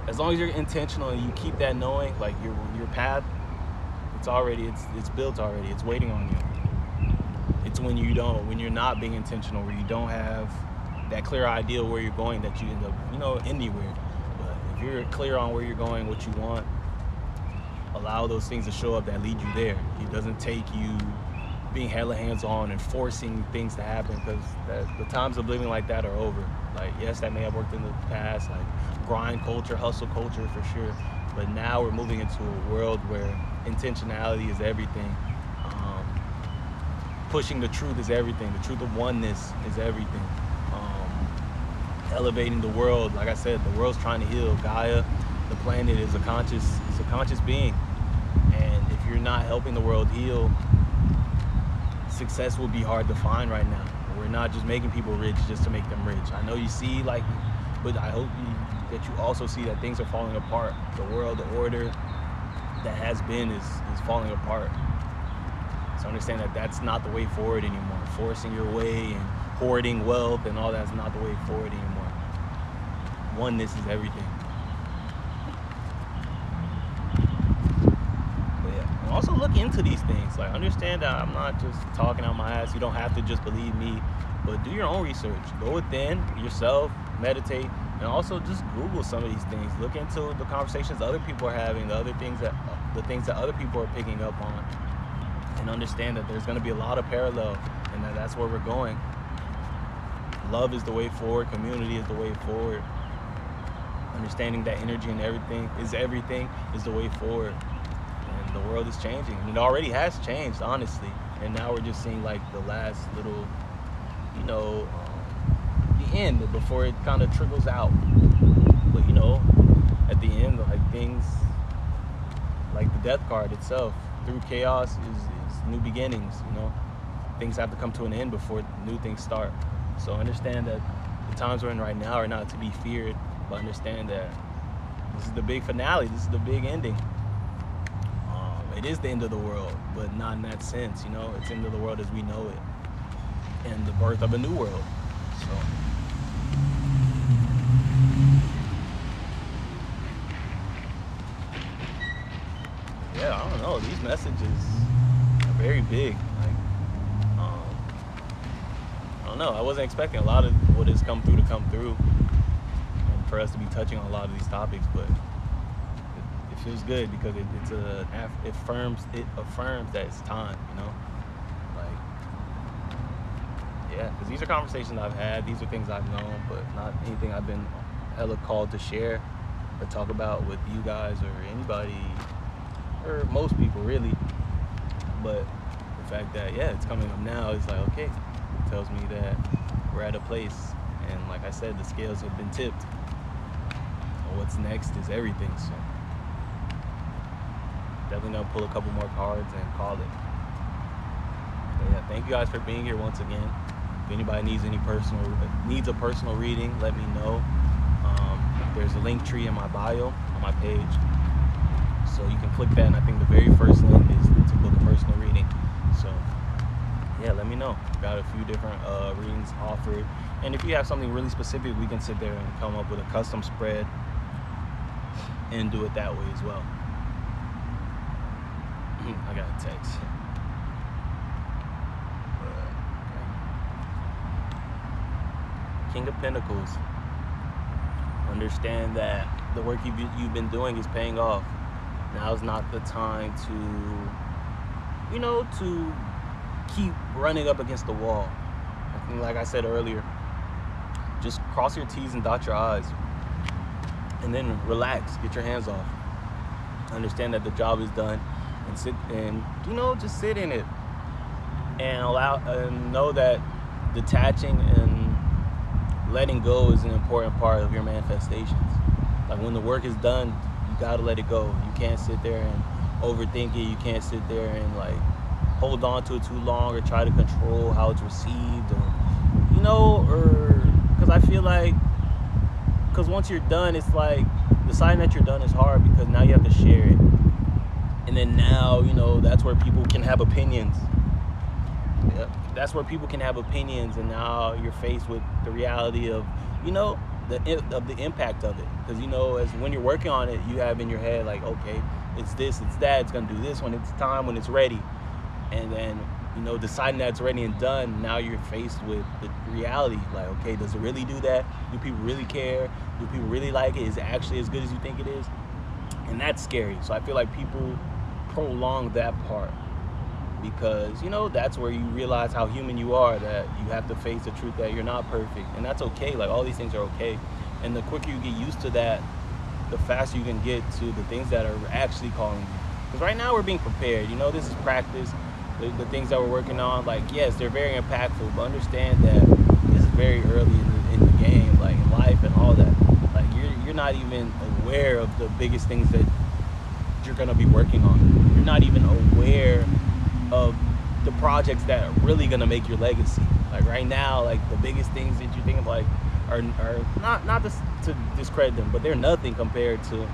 as long as you're intentional and you keep that knowing, like your path, it's built already. It's waiting on you. It's when you're not being intentional, where you don't have that clear idea where you're going, that you end up, anywhere. But if you're clear on where you're going, what you want, allow those things to show up that lead you there. It doesn't take you being hella hands-on and forcing things to happen, because the times of living like that are over. Like, yes, that may have worked in the past, like grind culture, hustle culture for sure. But now we're moving into a world where intentionality is everything. Pushing the truth is everything. The truth of oneness is everything. Elevating the world. Like I said, the world's trying to heal. Gaia, the planet, is a conscious being. And if you're not helping the world heal, success will be hard to find right now. We're not just making people rich just to make them rich. I know you see, but I hope that you also see that things are falling apart. The world, the order that has been is falling apart. So understand that that's not the way forward anymore. Forcing your way and hoarding wealth and all that's not the way forward anymore. Oneness is everything. But yeah, and also look into these things. Like, understand that I'm not just talking out my ass. You don't have to just believe me, but do your own research. Go within yourself, meditate, and also just Google some of these things. Look into the conversations other people are having, the things that other people are picking up on, and understand that there's going to be a lot of parallel, and that's where we're going. Love is the way forward. Community is the way forward. Understanding that energy and everything is the way forward. And the world is changing, and it already has changed, honestly. And now we're just seeing like the last little, the end before it kind of trickles out. But at the end, like things, like the death card itself, through chaos is new beginnings. Things have to come to an end before new things start. So understand that the times we're in right now are not to be feared, but understand that this is the big finale. This is the big ending. It is the end of the world, but not in that sense. It's the end of the world as we know it, and the birth of a new world. So. Yeah, I don't know. These messages are very big. I don't know. I wasn't expecting a lot of what has come through to come through, and for us to be touching on a lot of these topics. But it feels good because it affirms that it's time. Because these are conversations I've had. These are things I've known, but not anything I've been hella called to share or talk about with you guys or anybody, or most people really. But the fact that it's coming up now is like, okay, it tells me that we're at a place, and like I said, the scales have been tipped, and what's next is everything. So definitely gonna pull a couple more cards and call it. But thank you guys for being here once again. If anybody needs a personal reading, let me know. There's a link tree in my bio on my page, so you can click that, and I think the very first link is to book a personal reading. So let me know. Got a few different readings offered, and if you have something really specific, we can sit there and come up with a custom spread and do it that way as well. I got a text. King of Pentacles. Understand that the work you've been doing is paying off. Now's not the time to keep running up against the wall. I think, like I said earlier, just cross your T's and dot your I's, and then relax, get your hands off. Understand that the job is done, and just sit in it, and know that detaching and letting go is an important part of your manifestations. Like, when the work is done, You gotta let it go. You can't sit there and overthink it. You can't sit there and like hold on to it too long or try to control how it's received, or or because I feel like because once you're done, it's like deciding that you're done is hard because now you have to share it, and then now that's where people can have opinions. Yep. That's where people can have opinions, and now you're faced with the reality of the impact of it, because as when you're working on it, you have in your head like, okay, it's this, it's that, it's gonna do this when it's time, when it's ready, and then deciding that it's ready and done, now you're faced with the reality like, okay, does it really do that? Do people really care? Do people really like it? Is it actually as good as you think it is? And that's scary. So I feel like people prolong that part because that's where you realize how human you are, that you have to face the truth that you're not perfect, and that's okay. Like, all these things are okay, and the quicker you get used to that, the faster you can get to the things that are actually calling you. Because right now we're being prepared. This is practice. The things that we're working on, like, yes, they're very impactful, but understand that this is very early in the game, like in life and all that. Like, you're not even aware of the biggest things that you're gonna be working on. You're not even aware of the projects that are really gonna make your legacy. Like right now, like the biggest things that you think of like are not to discredit them, but they're nothing compared to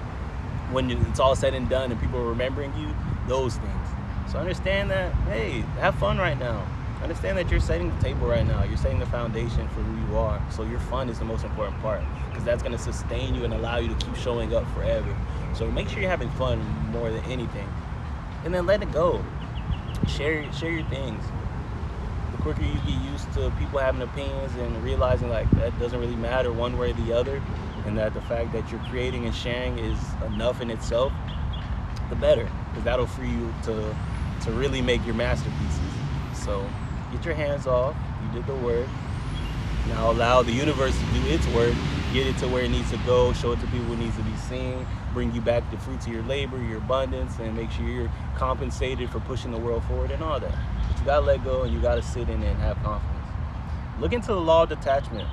when it's all said and done and people are remembering you, those things. So understand that, hey, have fun right now. Understand that you're setting the table right now. You're setting the foundation for who you are. So your fun is the most important part, because that's going to sustain you and allow you to keep showing up forever. So make sure you're having fun more than anything. And then let it go. Share your things. The quicker you get used to people having opinions and realizing like that doesn't really matter one way or the other, and that the fact that you're creating and sharing is enough in itself, the better, because that'll free you to really make your masterpieces. So get your hands off. You did the work. Now allow the universe to do its work, get it to where it needs to go, show it to people it needs to be seen, bring you back the fruits of your labor, your abundance, and make sure you're compensated for pushing the world forward and all that. But you gotta let go, and you gotta sit in it and have confidence. Look into the law of detachment.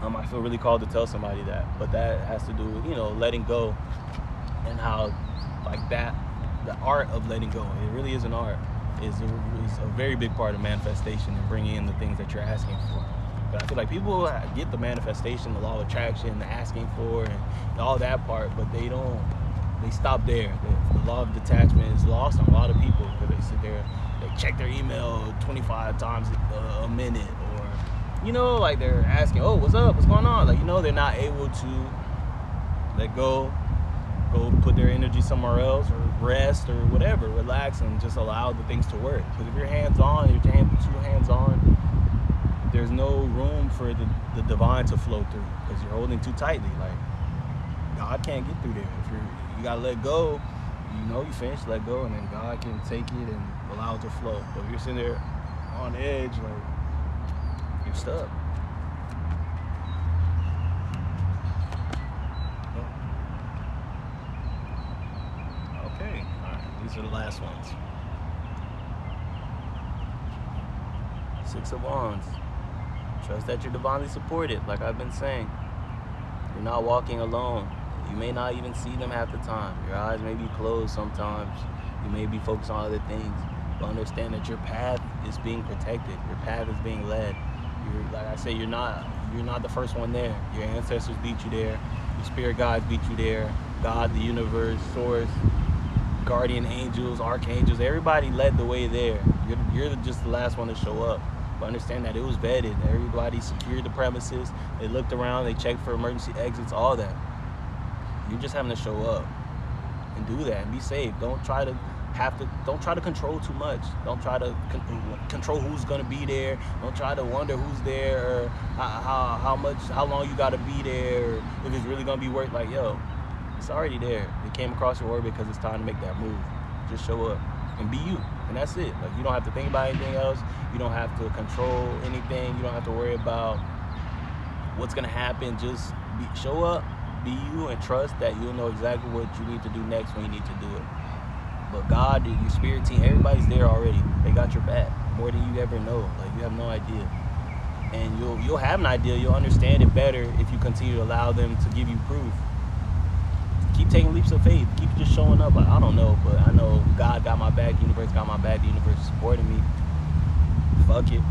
I feel really called to tell somebody that, but that has to do with letting go, and how like that, the art of letting go, it really is an art. Is a very big part of manifestation and bringing in the things that you're asking for. But I feel like people get the manifestation, the law of attraction, the asking for, and all that part, but they stop there. The law of detachment is lost on a lot of people, because they sit there, they check their email 25 times a minute, or like they're asking, oh, what's up, what's going on? Like, they're not able to let go put their energy somewhere else, or rest, or whatever, relax, and just allow the things to work. Because if you're hands-on, if you're too hands-on, there's no room for the divine to flow through, because you're holding too tightly. Like, God can't get through there. If you gotta let go, you finish, let go, and then God can take it and allow it to flow. But if you're sitting there on edge, like, you're stuck. Okay, all right, these are the last ones. 6 of Wands. Trust that you're divinely supported, like I've been saying. You're not walking alone. You may not even see them half the time. Your eyes may be closed sometimes. You may be focused on other things. But understand that your path is being protected. Your path is being led. Like I say, you're not the first one there. Your ancestors beat you there. Your spirit guides beat you there. God, the universe, source, guardian angels, archangels, everybody led the way there. You're just the last one to show up. But understand that it was vetted. Everybody secured the premises. They looked around. They checked for emergency exits, all that. You're just having to show up and do that and be safe. Don't try to control too much. Don't try to control who's gonna be there. Don't try to wonder who's there, or how long you gotta be there, or if it's really gonna be worth. Like, yo, it's already there. It came across your orbit because it's time to make that move. Just show up and be you, and that's it. Like, you don't have to think about anything else. You don't have to control anything. You don't have to worry about what's gonna happen. Just show up, be you, and trust that you'll know exactly what you need to do next when you need to do it. But God, your spirit team, everybody's there already. They got your back more than you ever know. Like, you have no idea, and you'll have an idea. You'll understand it better if you continue to allow them to give you proof. keep taking leaps of faith. Keep just showing up. Like, I don't know, but I know God got my back. The universe got my back. The universe is supporting me. Fuck it.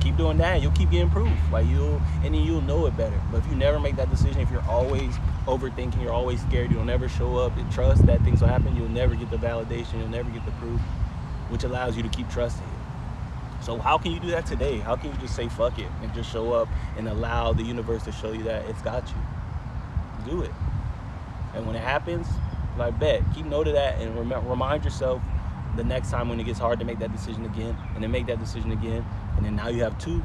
Keep doing that. You'll keep getting proof. Like, and then you'll know it better. But if you never make that decision, if you're always overthinking, you're always scared, you'll never show up and trust that things will happen, you'll never get the validation, you'll never get the proof, which allows you to keep trusting it. So how can you do that today? How can you just say fuck it and just show up and allow the universe to show you that it's got you? Do it. And when it happens, like, bet, keep note of that and remind yourself the next time when it gets hard to make that decision again, and then make that decision again, and then now you have two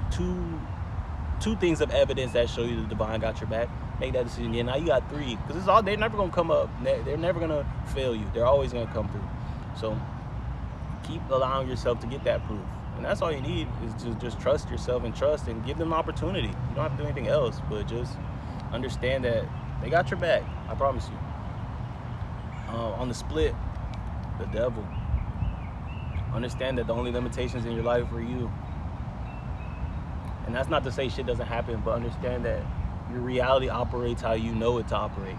things of evidence that show you the divine got your back. Make that decision again. Now you got 3, because it's all, they're never gonna come up. They're never gonna fail you. They're always gonna come through. So keep allowing yourself to get that proof, and that's all you need is to just trust yourself and trust and give them an opportunity. You don't have to do anything else, but just understand that they got your back. I promise you. On the split, the devil. Understand that the only limitations in your life are you. And that's not to say shit doesn't happen, but understand that your reality operates how you know it to operate.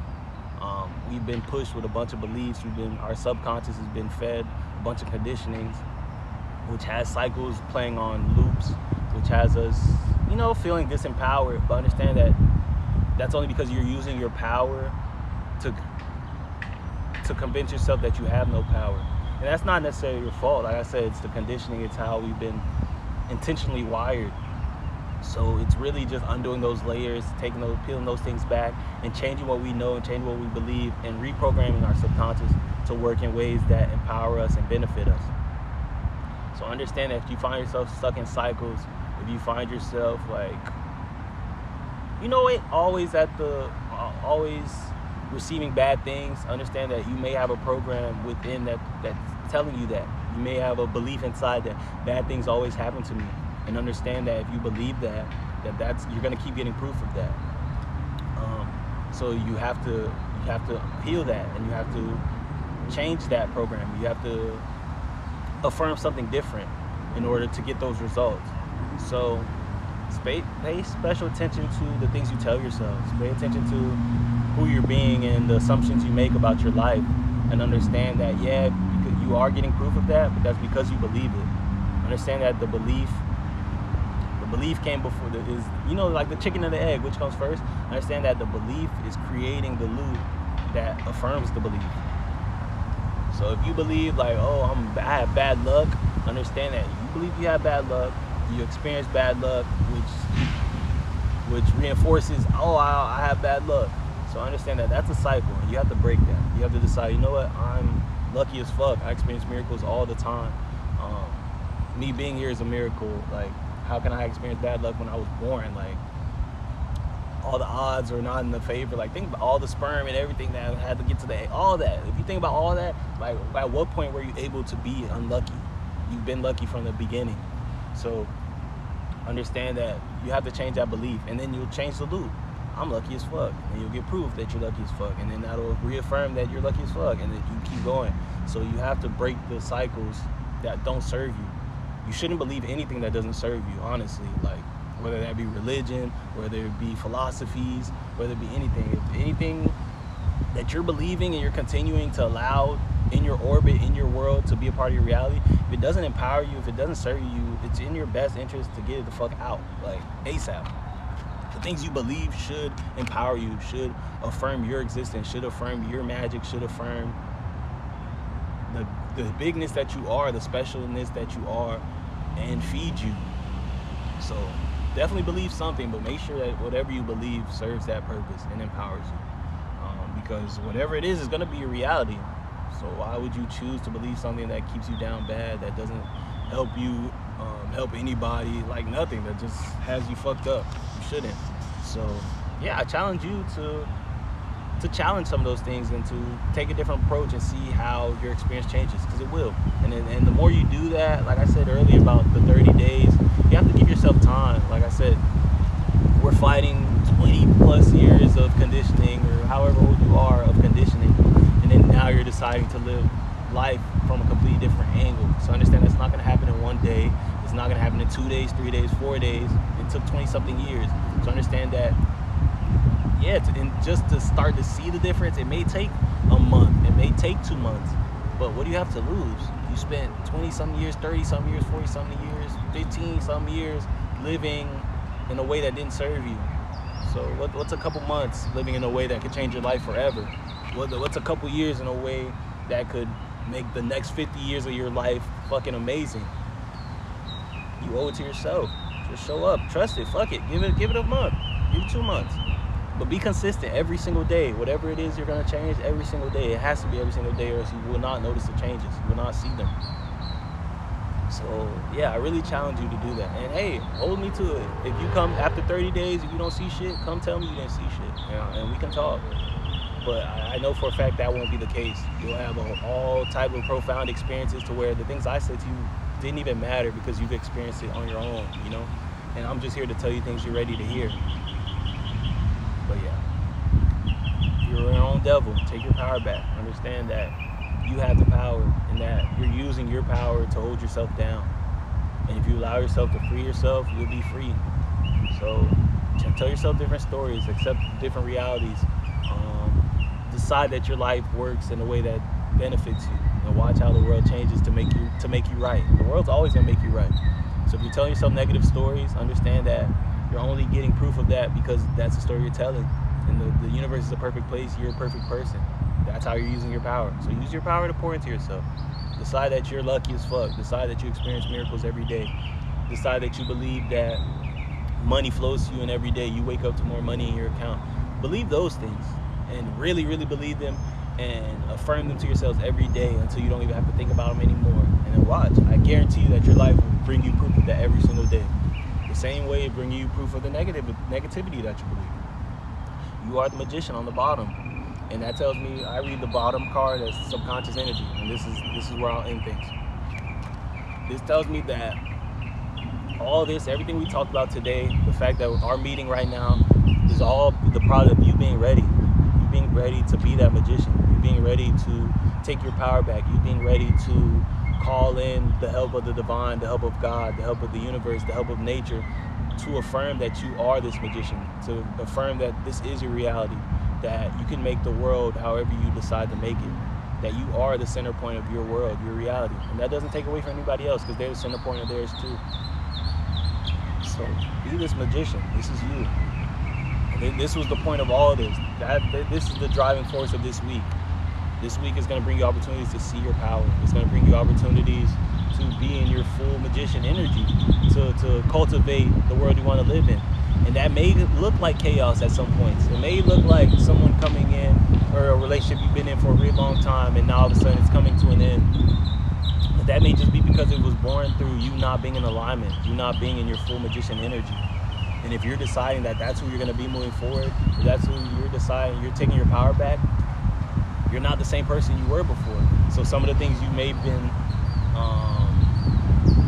We've been pushed with a bunch of beliefs. Our subconscious has been fed a bunch of conditionings, which has cycles playing on loops, which has us, feeling disempowered. But understand that that's only because you're using your power to convince yourself that you have no power. And that's not necessarily your fault. Like I said, it's the conditioning. It's how we've been intentionally wired. So it's really just undoing those layers, peeling those things back, and changing what we know and changing what we believe, and reprogramming our subconscious to work in ways that empower us and benefit us. So understand that if you find yourself stuck in cycles, if you find yourself always receiving bad things, understand that you may have a program within that's telling you that. You may have a belief inside that bad things always happen to me. And understand that if you believe that's you're gonna keep getting proof of that. So you have to heal that, and you have to change that program. You have to affirm something different in order to get those results. So pay special attention to the things you tell yourselves. Pay attention to who you're being and the assumptions you make about your life, and understand that you are getting proof of that, but that's because you believe it. Understand that the belief came before like the chicken and the egg, which comes first. Understand that the belief is creating the loop that affirms the belief. So if you believe I have bad luck, understand that you believe you have bad luck, you experience bad luck, which reinforces, I have bad luck. So understand that that's a cycle, and you have to break that. You have to decide, you know what, I'm lucky as fuck. I experience miracles all the time. Me being here is a miracle. Like, how can I experience bad luck when I was born? Like, all the odds are not in the favor. Like, think about all the sperm and everything that had to get to the egg. All that. If you think about all that, like, at what point were you able to be unlucky? You've been lucky from the beginning. So understand that you have to change that belief, and then you'll change the loop. I'm lucky as fuck, and you'll get proof that you're lucky as fuck, and then that'll reaffirm that you're lucky as fuck, and then you keep going. So you have to break the cycles that don't serve you. You shouldn't believe anything that doesn't serve you, honestly. Like, whether that be religion, whether it be philosophies, whether it be anything. If anything that you're believing and you're continuing to allow in your orbit, in your world, to be a part of your reality, if it doesn't empower you, if it doesn't serve you, it's in your best interest to get it the fuck out, like ASAP. The things you believe should empower you, should affirm your existence, should affirm your magic, should affirm the bigness that you are, the specialness that you are, and feed you. So definitely believe something, but make sure that whatever you believe serves that purpose and empowers you. Because whatever it is going to be your reality. So why would you choose to believe something that keeps you down bad, that doesn't help you, help anybody, like nothing, that just has you fucked up? You shouldn't. So yeah, I challenge you to challenge some of those things and to take a different approach and see how your experience changes, because it will. And the more you do that, like I said earlier about the 30 days, you have to give yourself time. Like I said, we're fighting 20 plus years of conditioning, or however old you are, of conditioning, and then now you're deciding to live life from a completely different angle. So understand that's not going to happen in one day. It's not going to happen in 2 days, 3 days, 4 days. It took 20 something years. So understand that and just to start to see the difference, it may take a month, it may take 2 months, but what do you have to lose? You spent 20-something years, 30-something years, 40-something years, 15-something years living in a way that didn't serve you. So what's a couple months living in a way that could change your life forever? What's a couple years in a way that could make the next 50 years of your life fucking amazing? You owe it to yourself. Just show up, trust it, fuck it, give it a month, give it 2 months. But be consistent every single day. Whatever it is you're gonna change every single day. It has to be every single day, or else you will not notice the changes. You will not see them. So yeah, I really challenge you to do that. And hey, hold me to it. If you come after 30 days, if you don't see shit, come tell me you didn't see shit. And we can talk. But I know for a fact that won't be the case. You'll have all type of profound experiences to where the things I said to you didn't even matter because you've experienced it on your own, you know? And I'm just here to tell you things you're ready to hear. But yeah, you're your own devil. Take your power back. Understand that you have the power and that you're using your power to hold yourself down. And if you allow yourself to free yourself, you'll be free. So tell yourself different stories, accept different realities. Decide that your life works in a way that benefits you, and watch how the world changes to make you right. The world's always gonna make you right. So if you're telling yourself negative stories, understand that you're only getting proof of that because that's the story you're telling. And the universe is a perfect place. You're a perfect person. That's how you're using your power. So use your power to pour into yourself. Decide that you're lucky as fuck. Decide that you experience miracles every day. Decide that you believe that money flows to you, and every day you wake up to more money in your account. Believe those things, and really, really believe them, and affirm them to yourselves every day until you don't even have to think about them anymore. And then watch. I guarantee you that your life will bring you proof of that every single day. The same way it brings you proof of the negativity that you believe. You are the magician on the bottom. And that tells me, I read the bottom card as subconscious energy. And this is where I'll end things. This tells me that all this, everything we talked about today, the fact that our meeting right now is all the product of you being ready. You being ready to be that magician. You being ready to take your power back. You being ready to call in the help of the divine, the help of God, the help of the universe, the help of nature, to affirm that you are this magician, to affirm that this is your reality, that you can make the world however you decide to make it, that you are the center point of your world, your reality. And that doesn't take away from anybody else, because they're the center point of theirs too. So be this magician. This is you. And this was the point of all of this. This is the driving force of this week. This week is going to bring you opportunities to see your power. It's going to bring you opportunities to be in your full magician energy, to cultivate the world you want to live in. And that may look like chaos at some points. It may look like someone coming in, or a relationship you've been in for a really long time, and now all of a sudden it's coming to an end. But that may just be because it was born through you not being in alignment, you not being in your full magician energy. And if you're deciding that that's who you're going to be moving forward, or that's who you're deciding, you're taking your power back, you're not the same person you were before. So some of the things you may have been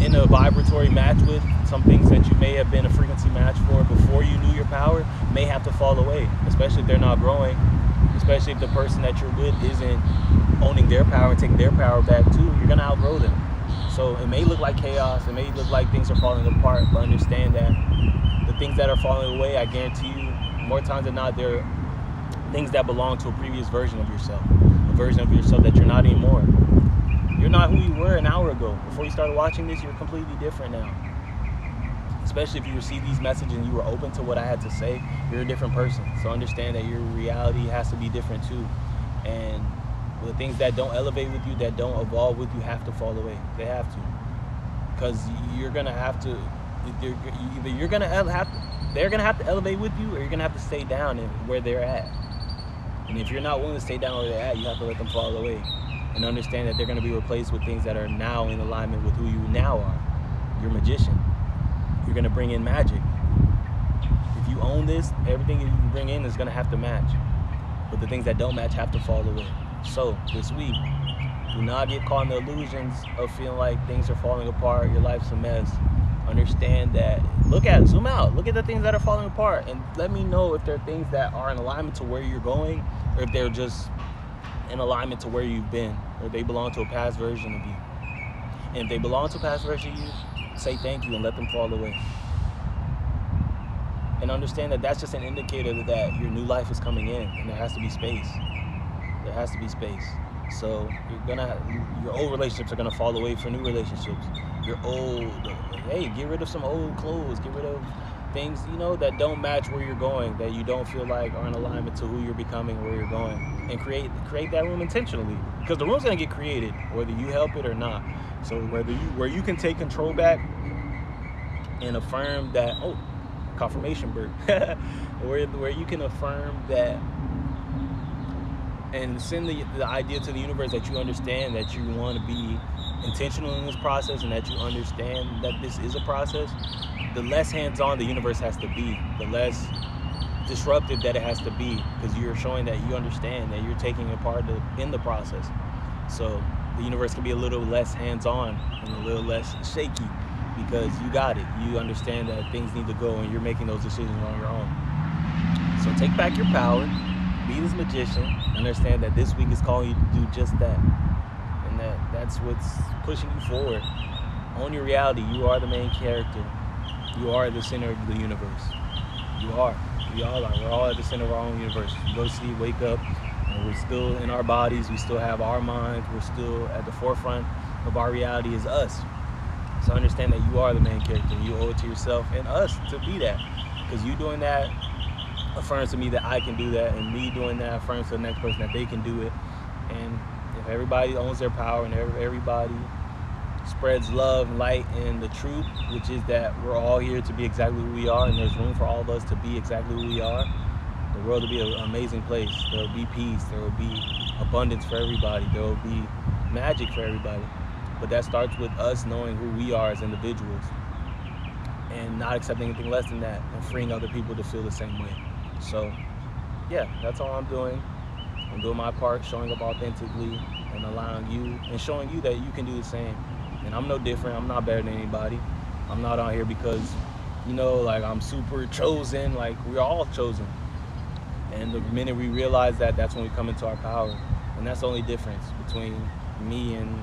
in a vibratory match with, some things that you may have been a frequency match for before you knew your power, may have to fall away, especially if they're not growing, especially if the person that you're with isn't owning their power and taking their power back too. You're going to outgrow them. So it may look like chaos, it may look like things are falling apart, but understand that the things that are falling away, I guarantee you, more times than not, they're things that belong to a previous version of yourself, a version of yourself that you're not anymore. You're not who you were an hour ago. Before you started watching this, you're completely different now. Especially if you receive these messages and you were open to what I had to say, you're a different person. So understand that your reality has to be different too. And the things that don't elevate with you, that don't evolve with you, have to fall away. They have to. Because you're going to have to, either you're going to have to, they're going to have to elevate with you, or you're going to have to stay down where they're at. And if you're not willing to stay down where they're at, you have to let them fall away. And understand that they're going to be replaced with things that are now in alignment with who you now are. You're a magician. You're going to bring in magic. If you own this, everything you bring in is going to have to match. But the things that don't match have to fall away. So this week, do not get caught in the illusions of feeling like things are falling apart, your life's a mess. Understand that, zoom out, look at the things that are falling apart, and let me know if there are things that are in alignment to where you're going, or if they're just in alignment to where you've been, or they belong to a past version of you. And if they belong to a past version of you, say thank you and let them fall away. and understand that that's just an indicator that your new life is coming in, and there has to be space. There has to be space. So your old relationships are gonna fall away for new relationships. Get rid of some old clothes. Get rid of things, that don't match where you're going, that you don't feel like are in alignment to who you're becoming or where you're going, and create that room intentionally, because the room's gonna get created whether you help it or not. So where you can take control back and affirm that, confirmation bird, where you can affirm that and send the idea to the universe that you understand that you want to be intentional in this process, and that you understand that this is a process. The less hands-on the universe has to be, the less disruptive that it has to be, because you're showing that you understand that you're taking a part in the process. So the universe can be a little less hands-on and a little less shaky, because you got it. You understand that things need to go, and you're making those decisions on your own. So take back your power, be this magician, understand that this week is calling you to do just that, and that's what's pushing you forward. Own your reality. You are the main character. You are the center of the universe. You are. We all are. We're all at the center of our own universe. You go to sleep, wake up, and we're still in our bodies. We still have our minds. We're still at the forefront of our reality is us. So understand that you are the main character. You owe it to yourself and us to be that. Because you doing that affirms to me that I can do that, and me doing that affirms to the next person that they can do it. And if everybody owns their power, and everybody spreads love and light and the truth, which is that we're all here to be exactly who we are, and there's room for all of us to be exactly who we are, the world will be an amazing place. There will be peace. There will be abundance for everybody. There will be magic for everybody. But that starts with us knowing who we are as individuals, and not accepting anything less than that, and freeing other people to feel the same way. So yeah, that's all I'm doing. I'm doing my part, showing up authentically, and allowing you, and showing you that you can do the same. And I'm no different. I'm not better than anybody. I'm not out here because, like I'm super chosen. Like, we're all chosen. And the minute we realize that, that's when we come into our power. And that's the only difference between me and,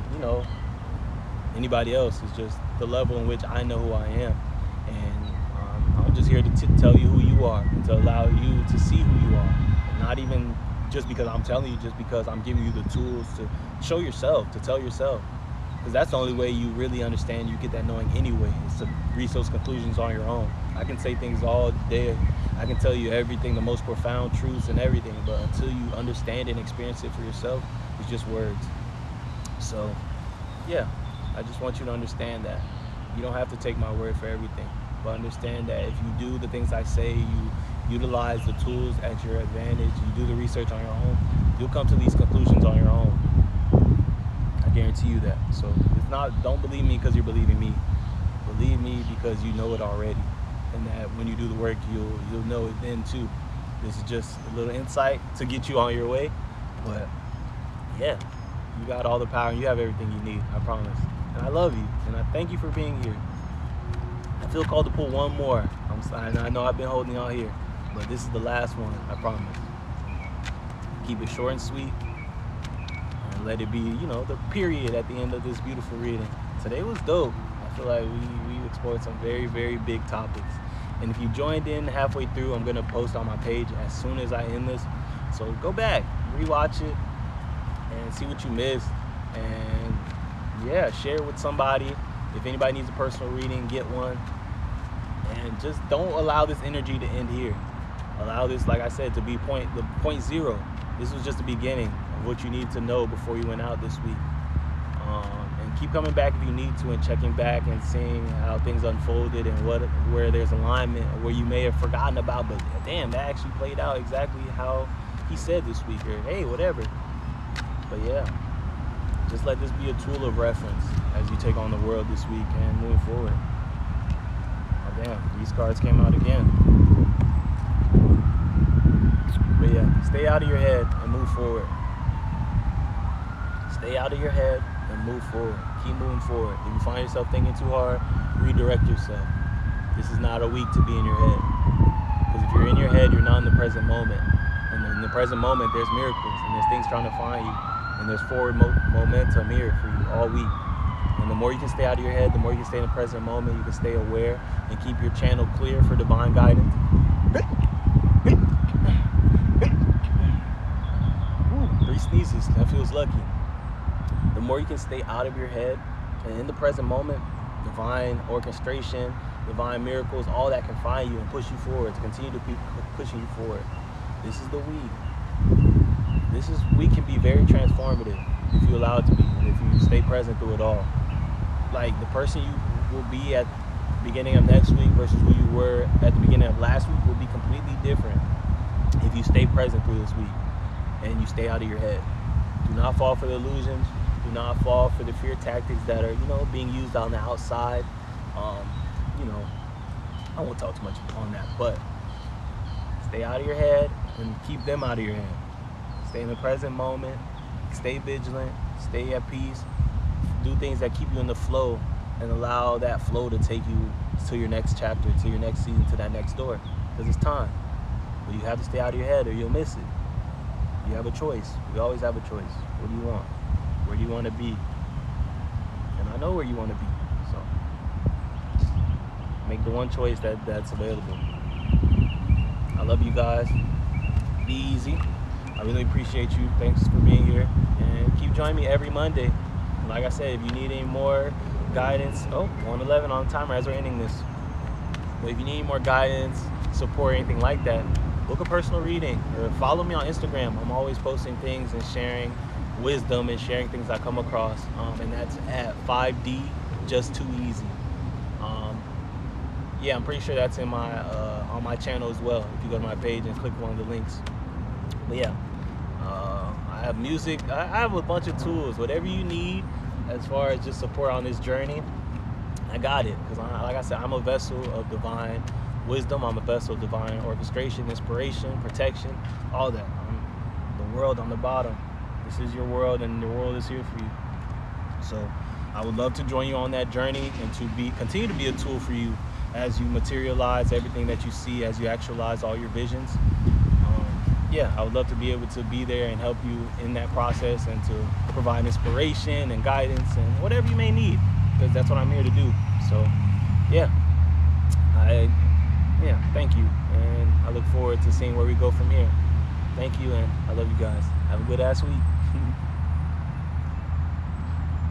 anybody else, is just the level in which I know who I am. And I'm just here to tell you who you are, and to allow you to see who you are. And not even just because I'm telling you, just because I'm giving you the tools to show yourself, to tell yourself. Because that's the only way you really understand, you get that knowing anyway, is to reach those conclusions on your own. I can say things all day. I can tell you everything, the most profound truths and everything, but until you understand and experience it for yourself, it's just words. So, yeah, I just want you to understand that. You don't have to take my word for everything, but understand that if you do the things I say, you utilize the tools at your advantage, you do the research on your own, you'll come to these conclusions on your own. I guarantee you that. So don't believe me because you're believing me. Believe me because you know it already, and that when you do the work, you'll know it then too. This is just a little insight to get you on your way, but yeah, you got all the power and you have everything you need. I promise. And I love you, and I thank you for being here. I feel called to pull one more. I know I've been holding y'all here, but this is the last one. I promise. Keep it short and sweet. Let it be, the period at the end of this beautiful reading. Today was dope. I feel like we explored some very, very big topics. And if you joined in halfway through, I'm going to post on my page as soon as I end this. So go back, rewatch it, and see what you missed. And yeah, share it with somebody. If anybody needs a personal reading, get one. And just don't allow this energy to end here. Allow this, like I said, to be point zero. This was just the beginning of what you need to know before you went out this week. And keep coming back if you need to, and checking back and seeing how things unfolded, and where there's alignment, or where you may have forgotten about, but damn, that actually played out exactly how he said this week, or hey, whatever. But yeah, just let this be a tool of reference as you take on the world this week and moving forward. Oh damn, these cards came out again. But yeah, stay out of your head and move forward. Stay out of your head and move forward. Keep moving forward. If you find yourself thinking too hard, redirect yourself. This is not a week to be in your head. Because if you're in your head, you're not in the present moment. And in the present moment, there's miracles, and there's things trying to find you. And there's forward momentum here for you all week. And the more you can stay out of your head, the more you can stay in the present moment, you can stay aware and keep your channel clear for divine guidance. Ooh, 3 sneezes. That feels lucky. The more you can stay out of your head and in the present moment, divine orchestration, divine miracles, all that can find you and push you forward, to continue to be pushing you forward. This is the week can be very transformative if you allow it to be, and if you stay present through it all. Like, the person you will be at the beginning of next week versus who you were at the beginning of last week will be completely different if you stay present through this week and you stay out of your head. Do not fall for the illusions. Do not fall for the fear tactics that are, being used on the outside. I won't talk too much on that, but stay out of your head and keep them out of your head. Stay in the present moment. Stay vigilant. Stay at peace. Do things that keep you in the flow and allow that flow to take you to your next chapter, to your next season, to that next door. Because it's time. But you have to stay out of your head or you'll miss it. You have a choice. We always have a choice. What do you want? Where do you want to be? And I know where you want to be. So just make the one choice that's available. I love you guys. Be easy. I really appreciate you. Thanks for being here. And keep joining me every Monday. And like I said, if you need any more guidance, 1:11 on the timer as we're ending this. But if you need any more guidance, support, anything like that, book a personal reading or follow me on Instagram. I'm always posting things and sharing wisdom and sharing things I come across. And that's at 5D Just Too Easy. Yeah, I'm pretty sure that's in my on my channel as well. If you go to my page and click one of the links. But yeah, I have music. I have a bunch of tools. Whatever you need as far as just support on this journey, I got it. Because like I said, I'm a vessel of divine wisdom. I'm a vessel of divine orchestration, inspiration, protection, all that. I'm the world on the bottom. This is your world, and the world is here for you. So I would love to join you on that journey and to continue to be a tool for you as you materialize everything that you see, as you actualize all your visions. Yeah, I would love to be able to be there and help you in that process and to provide inspiration and guidance and whatever you may need, because that's what I'm here to do. So yeah, thank you, and I look forward to seeing where we go from here. Thank you, and I love you guys. Have a good ass week.